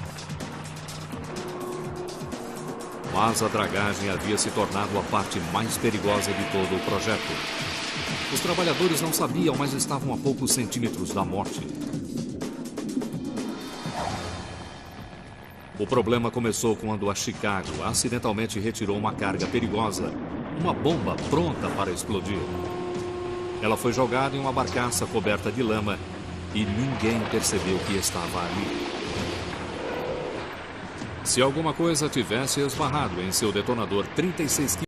Mas a dragagem havia se tornado a parte mais perigosa de todo o projeto. Os trabalhadores não sabiam, mas estavam a poucos centímetros da morte. O problema começou quando a Chicago acidentalmente retirou uma carga perigosa, uma bomba pronta para explodir. Ela foi jogada em uma barcaça coberta de lama e ninguém percebeu que estava ali. Se alguma coisa tivesse esbarrado em seu detonador 36 kg,